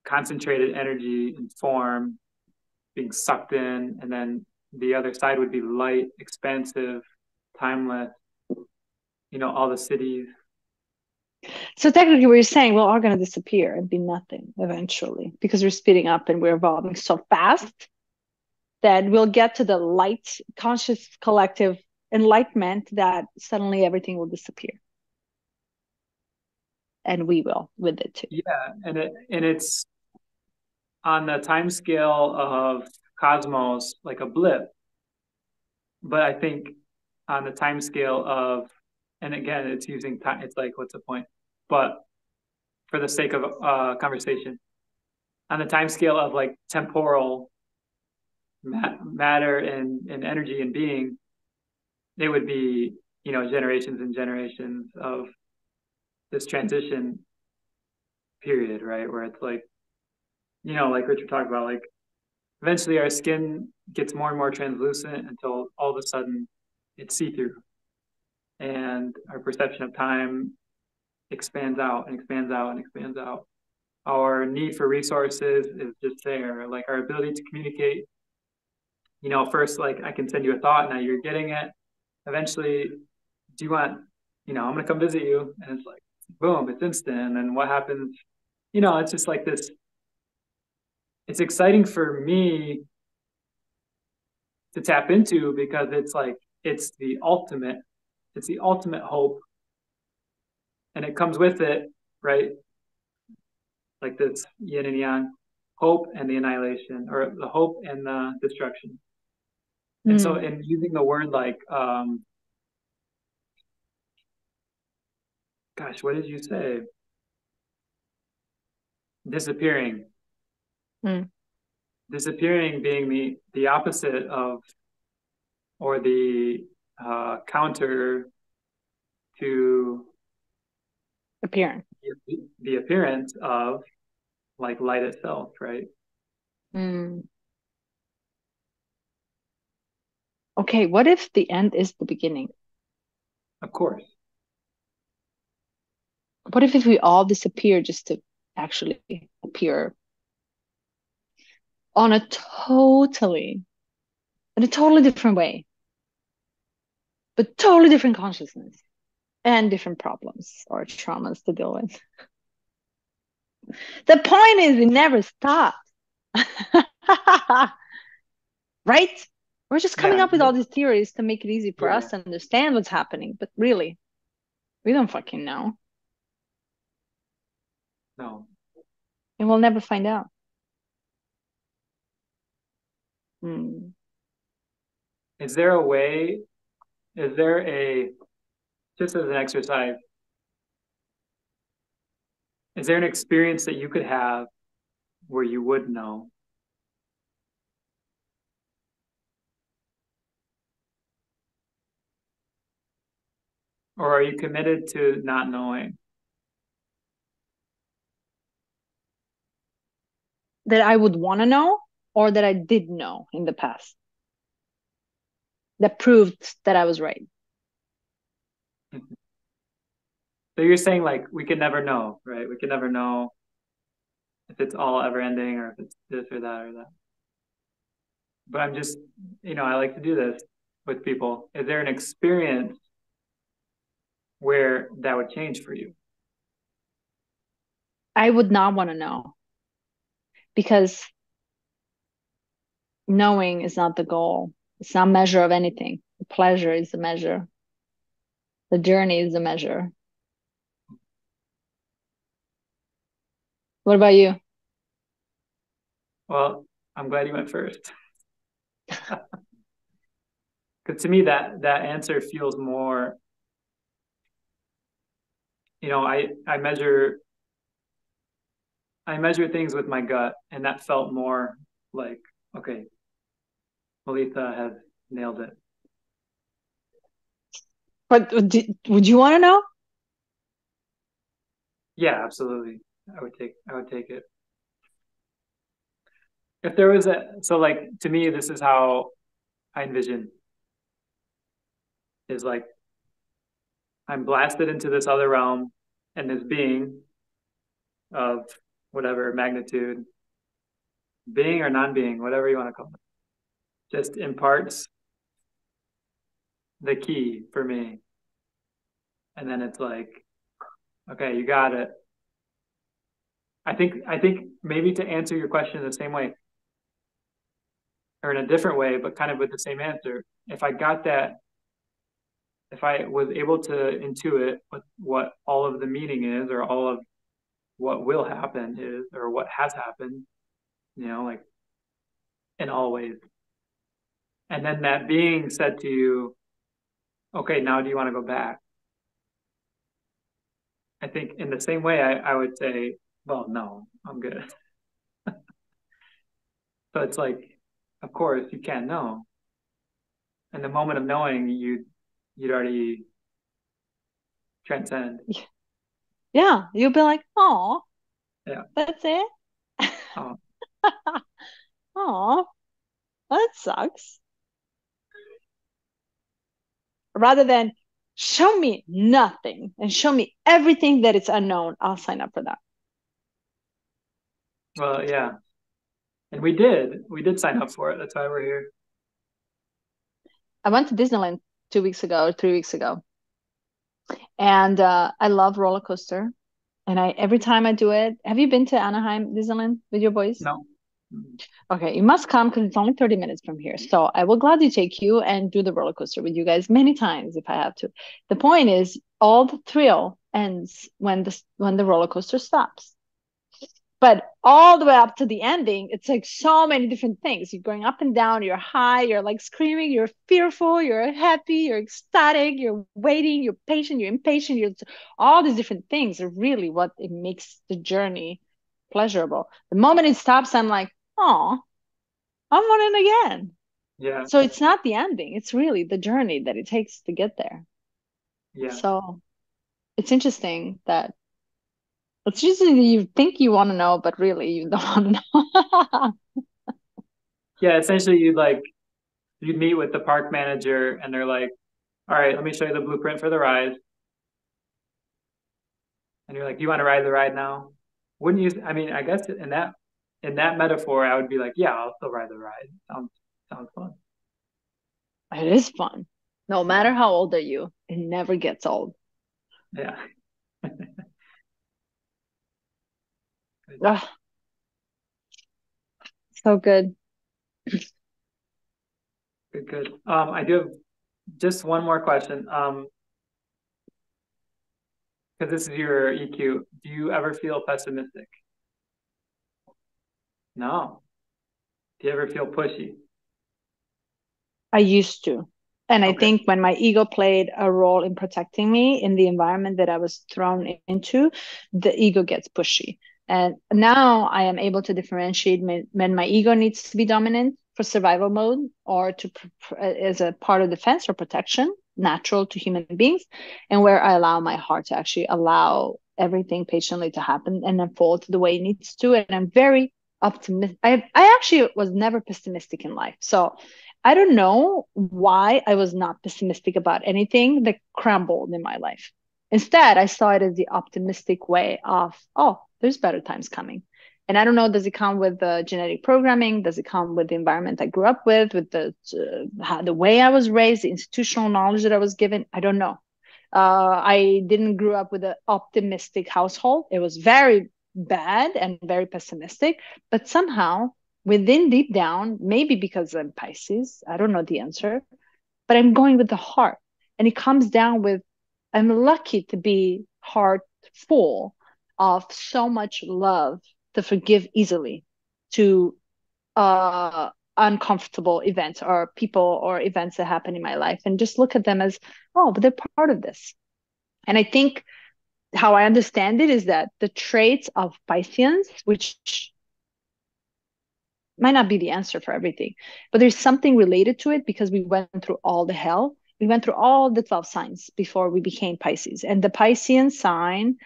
concentrated energy and form being sucked in, and then the other side would be light, expansive, timeless, all the cities. So technically what you're saying, we're all going to disappear and be nothing eventually, because we're speeding up and we're evolving so fast that we'll get to the light, conscious, collective enlightenment that suddenly everything will disappear. And we will with it too. Yeah, and it's on the time scale of cosmos like a blip, but I think on the time scale of, and again, it's using time. It's like, what's the point? But for the sake of conversation, on the time scale of like temporal matter and energy and being, it would be generations and generations of this transition period, right? Where it's like, like Richard talked about, like eventually our skin gets more and more translucent until all of a sudden it's see-through, and our perception of time expands out and expands out and expands out. Our need for resources is just there, like our ability to communicate. First, like I can send you a thought, now you're getting it. Eventually, do you want, I'm gonna come visit you, and it's like, boom, it's instant. And what happens? It's just like this. It's exciting for me to tap into, because it's like it's the ultimate hope, and it comes with it, right? Like this yin and yang, hope and the annihilation, or the hope and the destruction. And so in using the word like gosh, what did you say? Disappearing. Disappearing being the opposite of, or the counter to appearance. The appearance of like light itself, right? Okay, what if the end is the beginning? Of course. What if we all disappear just to actually appear on in a totally different way, but totally different consciousness and different problems or traumas to deal with? The point is, it never stops. Right? We're just coming up with all these theories to make it easy for us to understand what's happening, but really, we don't fucking know. No. And we'll never find out. Is there a way, just as an exercise, is there an experience that you could have where you would know? Or are you committed to not knowing? That I would want to know, or that I did know in the past, that proved that I was right? So you're saying like we can never know, right? We can never know if it's all ever ending, or if it's this or that or that. But I'm just, I like to do this with people. Is there an experience where that would change for you? I would not want to know, because knowing is not the goal. It's not a measure of anything. The pleasure is the measure. The journey is the measure. What about you? Well, I'm glad you went first. Because to me, that answer feels more, I measure things with my gut, and that felt more like, okay, Milica has nailed it. But would you want to know? Yeah, absolutely. I would take it. If there was so like, to me, this is how I envision, is like, I'm blasted into this other realm, and this being of whatever magnitude, being or non-being, whatever you want to call it, just imparts the key for me. And then it's like, okay, you got it. I think maybe to answer your question the same way, or in a different way, but kind of with the same answer, if I got that, if I was able to intuit what all of the meaning is, or all of what will happen is, or what has happened, like in all ways. And then that being said to you, okay, now do you want to go back? I think in the same way, I would say, well, no, I'm good. So it's like, of course, you can't know. And the moment of knowing, you'd already transcend. Yeah, you'll be like, oh, Yeah. that's it. Oh. Oh, that sucks. Rather than show me nothing and show me everything that is unknown, I'll sign up for that. Well, yeah. And we did sign up for it. That's why we're here. I went to Disneyland 2 weeks ago, 3 weeks ago. And I love roller coaster. And every time I do it, have you been to Anaheim Disneyland with your boys? No. Okay, you must come because it's only 30 minutes from here. So I will gladly take you and do the roller coaster with you guys many times if I have to. The point is, all the thrill ends when the roller coaster stops. But all the way up to the ending, it's like so many different things. You're going up and down, you're high, you're like screaming, you're fearful, you're happy, you're ecstatic, you're waiting, you're patient, you're impatient, you're all these different things are really what it makes the journey pleasurable. The moment it stops, I'm like, oh, I'm running again. Yeah. So it's not the ending, it's really the journey that it takes to get there. Yeah. So it's interesting that it's usually you think you want to know, but really you don't want to know. Yeah, essentially you'd meet with the park manager and they're like, all right, let me show you the blueprint for the ride. And you're like, you want to ride the ride now? Wouldn't you? I mean, I guess in that metaphor, I would be like, yeah, I'll still ride the ride. Sounds fun. It is fun. No matter how old are you, it never gets old. Yeah. Ugh. So good. Good. I do have just one more question. Because this is your EQ. Do you ever feel pessimistic? No. Do you ever feel pushy? I used to. And I Okay. think when my ego played a role in protecting me in the environment that I was thrown into, the ego gets pushy. And now I am able to differentiate when my ego needs to be dominant for survival mode or as a part of defense or protection, natural to human beings, and where I allow my heart to actually allow everything patiently to happen and unfold the way it needs to. And I'm very optimistic. I actually was never pessimistic in life. So I don't know why I was not pessimistic about anything that crumbled in my life. Instead, I saw it as the optimistic way of, oh, there's better times coming. And I don't know, does it come with the genetic programming? Does it come with the environment I grew up with the way I was raised, the institutional knowledge that I was given? I don't know. I didn't grow up with an optimistic household. It was very bad and very pessimistic. But somehow within deep down, maybe because I'm Pisces, I don't know the answer, but I'm going with the heart. And it comes down with, I'm lucky to be heart full of so much love to forgive easily, to uncomfortable events or people or events that happen in my life, and just look at them as, oh, but they're part of this. And I think how I understand it is that the traits of Pisceans, which might not be the answer for everything, but there's something related to it because we went through all the hell. We went through all the 12 signs before we became Pisces. And the Piscean sign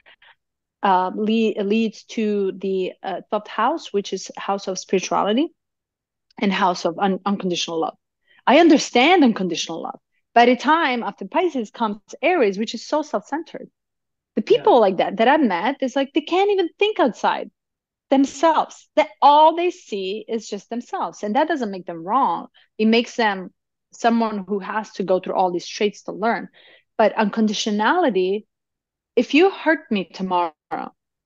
leads to the 12th house, which is house of spirituality and house of unconditional love. I understand unconditional love. By the time after Pisces comes Aries, which is so self-centered. The people like that I've met, is like they can't even think outside themselves. That all they see is just themselves. And that doesn't make them wrong. It makes them someone who has to go through all these traits to learn. But unconditionality, if you hurt me tomorrow,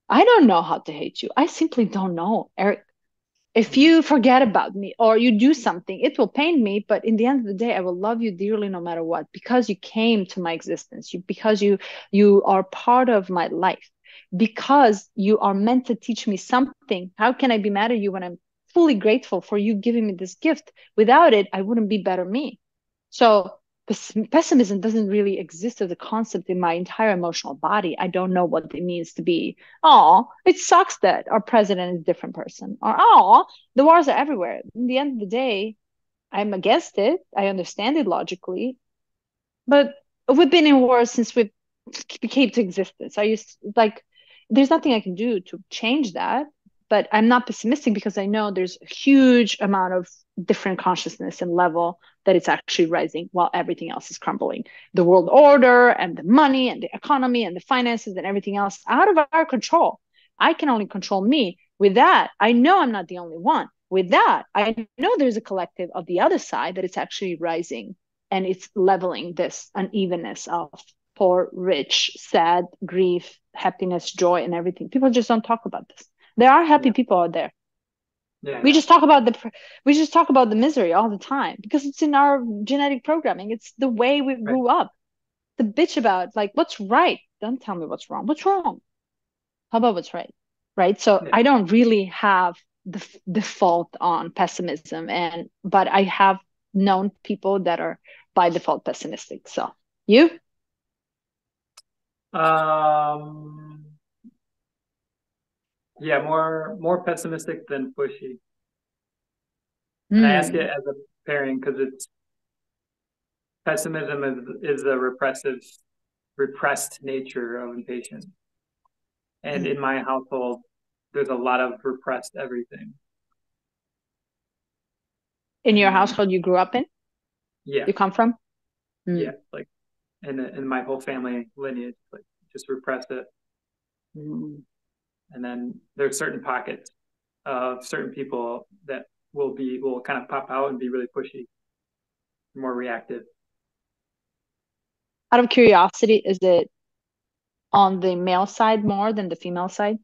I don't know how to hate you. I simply don't know, Eric. If you forget about me or you do something, it will pain me, but in the end of the day, I will love you dearly no matter what, because you came to my existence, because you are part of my life, because you are meant to teach me something. How can I be mad at you when I'm fully grateful for you giving me this gift? Without it, I wouldn't be better me. So pessimism doesn't really exist as a concept in my entire emotional body. I don't know what it means to be, oh, it sucks that our president is a different person, or oh, the wars are everywhere. In the end of the day, I'm against it. I understand it logically, but we've been in wars since we came to existence. I used like, there's nothing I can do to change that, but I'm not pessimistic because I know there's a huge amount of different consciousness and level that it's actually rising while everything else is crumbling. The world order and the money and the economy and the finances and everything else out of our control. I can only control me. With that, I know I'm not the only one. With that, I know there's a collective of the other side that it's actually rising and it's leveling this unevenness of poor, rich, sad, grief, happiness, joy, and everything. People just don't talk about this. There are happy people out there. We just talk about the misery all the time because it's in our genetic programming. It's the way we grew up. The bitch about like what's right. Don't tell me what's wrong. What's wrong? How about what's right? Right. So I don't really have the default on pessimism, but I have known people that are by default pessimistic. So you? Yeah, more pessimistic than pushy. And I ask it as a pairing because it's pessimism is the repressed nature of impatience. And in my household, there's a lot of repressed everything. In your household you grew up in? Yeah. You come from? Yeah, like in my whole family lineage, like just repress it. And then there's certain pockets of certain people that will kind of pop out and be really pushy, more reactive. Out of curiosity, is it on the male side more than the female side?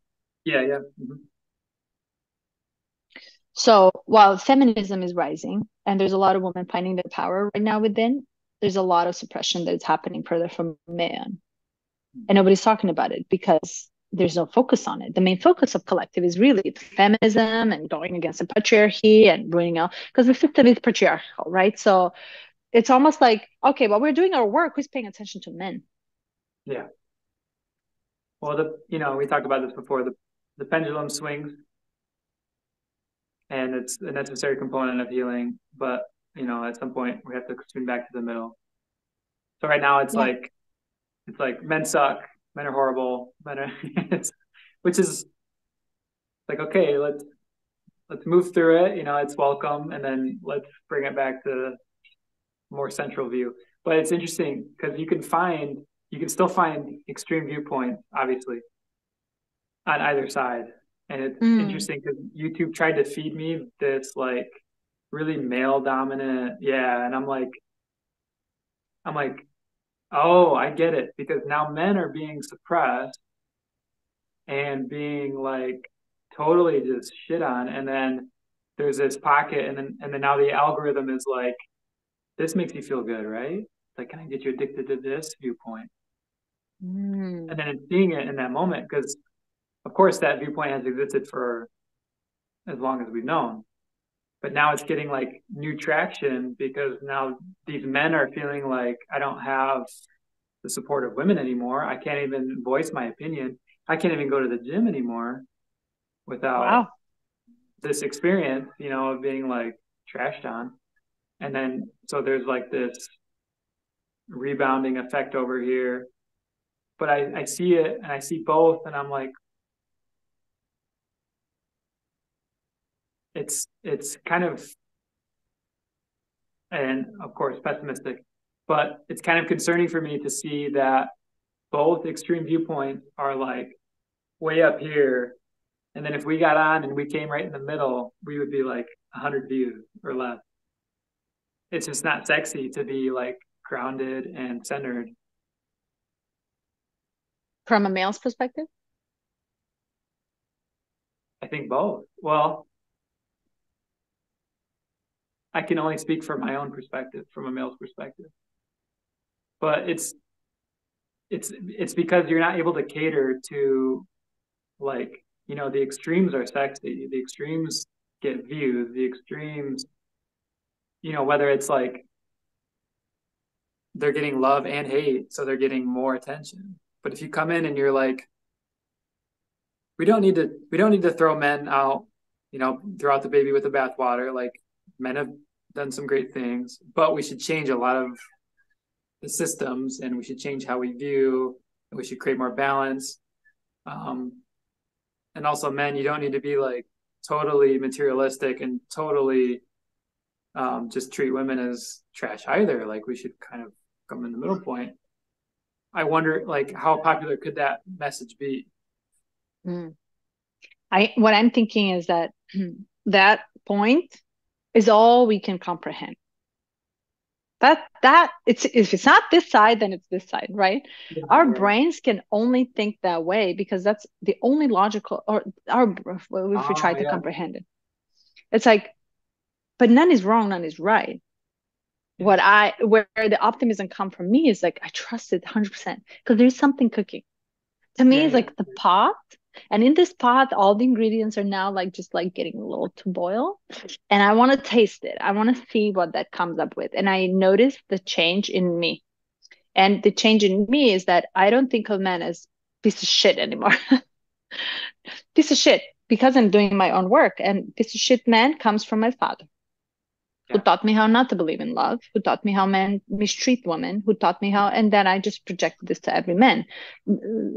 Yeah. Mm-hmm. So while feminism is rising and there's a lot of women finding their power right now within, there's a lot of suppression that is happening further from man. And nobody's talking about it because there's no focus on it. The main focus of collective is really feminism and going against the patriarchy and ruining out, because the system is patriarchal, right? So it's almost like, okay, while we're doing our work, who's paying attention to men? Yeah. Well, we talked about this before. The pendulum swings, and it's a necessary component of healing. But at some point, we have to swing back to the middle. So right now, it's like men suck, men are horrible, which is like, okay, let's move through it. It's welcome, and then let's bring it back to more central view. But it's interesting because you can still find extreme viewpoints, obviously, on either side. And it's interesting because YouTube tried to feed me this like really male dominant, and I'm like, oh, I get it, because now men are being suppressed and being like totally just shit on, and then there's this pocket, and then now the algorithm is like, this makes you feel good, right? Like, can I get you addicted to this viewpoint? And then it's seeing it in that moment, because of course that viewpoint has existed for as long as we've known, but now it's getting like new traction because now these men are feeling like, I don't have the support of women anymore. I can't even voice my opinion. I can't even go to the gym anymore without this experience, of being like trashed on. And then, so there's like this rebounding effect over here. But I see it, and I see both, and I'm like, it's kind of, and of course pessimistic, but it's kind of concerning for me to see that both extreme viewpoints are like way up here, and then if we got on and we came right in the middle, we would be like 100 views or less. It's just not sexy to be like grounded and centered. From a male's perspective? I think both. Well, I can only speak from my own perspective, from a male's perspective. But it's because you're not able to cater to, like, the extremes are sexy. The extremes get views. The extremes, whether it's like they're getting love and hate, so they're getting more attention. But if you come in and you're like, we don't need to throw men out, throw out the baby with the bathwater. Like, men have done some great things, but we should change a lot of the systems, and we should change how we view, and we should create more balance. And also, men, you don't need to be like totally materialistic and totally just treat women as trash either. Like, we should kind of come in the middle point. I wonder, like, how popular could that message be? What I'm thinking is that that point is all we can comprehend. That it's, if it's not this side, then it's this side, right? Yeah, our brains can only think that way because that's the only logical, or if we try to comprehend it. It's like, but none is wrong, none is right. Yeah. Where the optimism come from me is like, I trust it 100% because there's something cooking. To me, it's like the pot. And in this pot, all the ingredients are now like just like getting a little to boil. And I want to taste it. I want to see what that comes up with. And I noticed the change in me. And the change in me is that I don't think of men as piece of shit anymore. Piece of shit, because I'm doing my own work. And piece of shit man comes from my father, who taught me how not to believe in love, who taught me how men mistreat women, who taught me how, and then I just projected this to every man.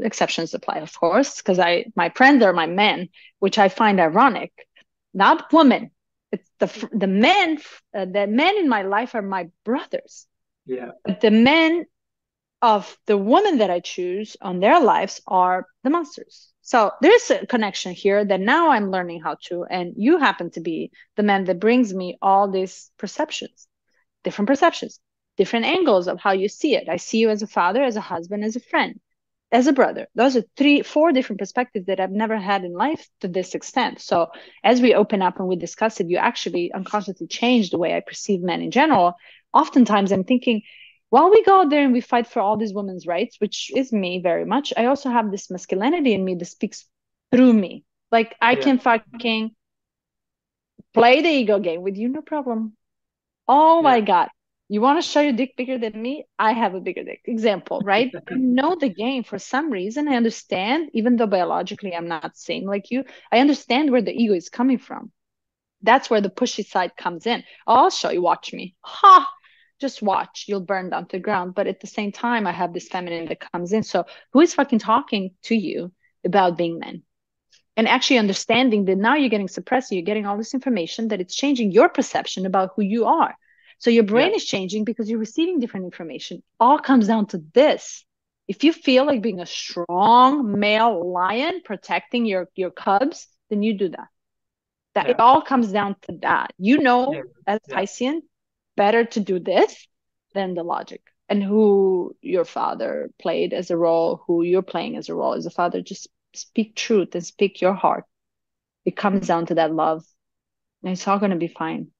Exceptions apply, of course, because my friends are my men, which I find ironic. Not women. It's the men. The men in my life are my brothers. Yeah. But the men of the women that I choose on their lives are the monsters. So there's a connection here that now I'm learning how to, and you happen to be the man that brings me all these perceptions, different angles of how you see it. I see you as a father, as a husband, as a friend, as a brother. Those are 4 different perspectives that I've never had in life to this extent. So as we open up and we discuss it, you actually unconsciously change the way I perceive men in general. Oftentimes I'm thinking, while we go out there and we fight for all these women's rights, which is me very much, I also have this masculinity in me that speaks through me. Like, I can fucking play the ego game with you, no problem. Oh my God. You want to show your dick bigger than me? I have a bigger dick. Example, right? I know the game for some reason. I understand, even though biologically I'm not same like you, I understand where the ego is coming from. That's where the pushy side comes in. I'll show you, watch me. Ha! Just watch, you'll burn down to the ground. But at the same time, I have this feminine that comes in. So who is fucking talking to you about being men? And actually understanding that now you're getting suppressed, you're getting all this information, that it's changing your perception about who you are. So your brain is changing because you're receiving different information. All comes down to this. If you feel like being a strong male lion protecting your cubs, then you do that. It all comes down to that. As Piscean, better to do this than the logic. And who your father played as a role, who you're playing as a role as a father, just speak truth and speak your heart. It comes down to that love It's all going to be fine.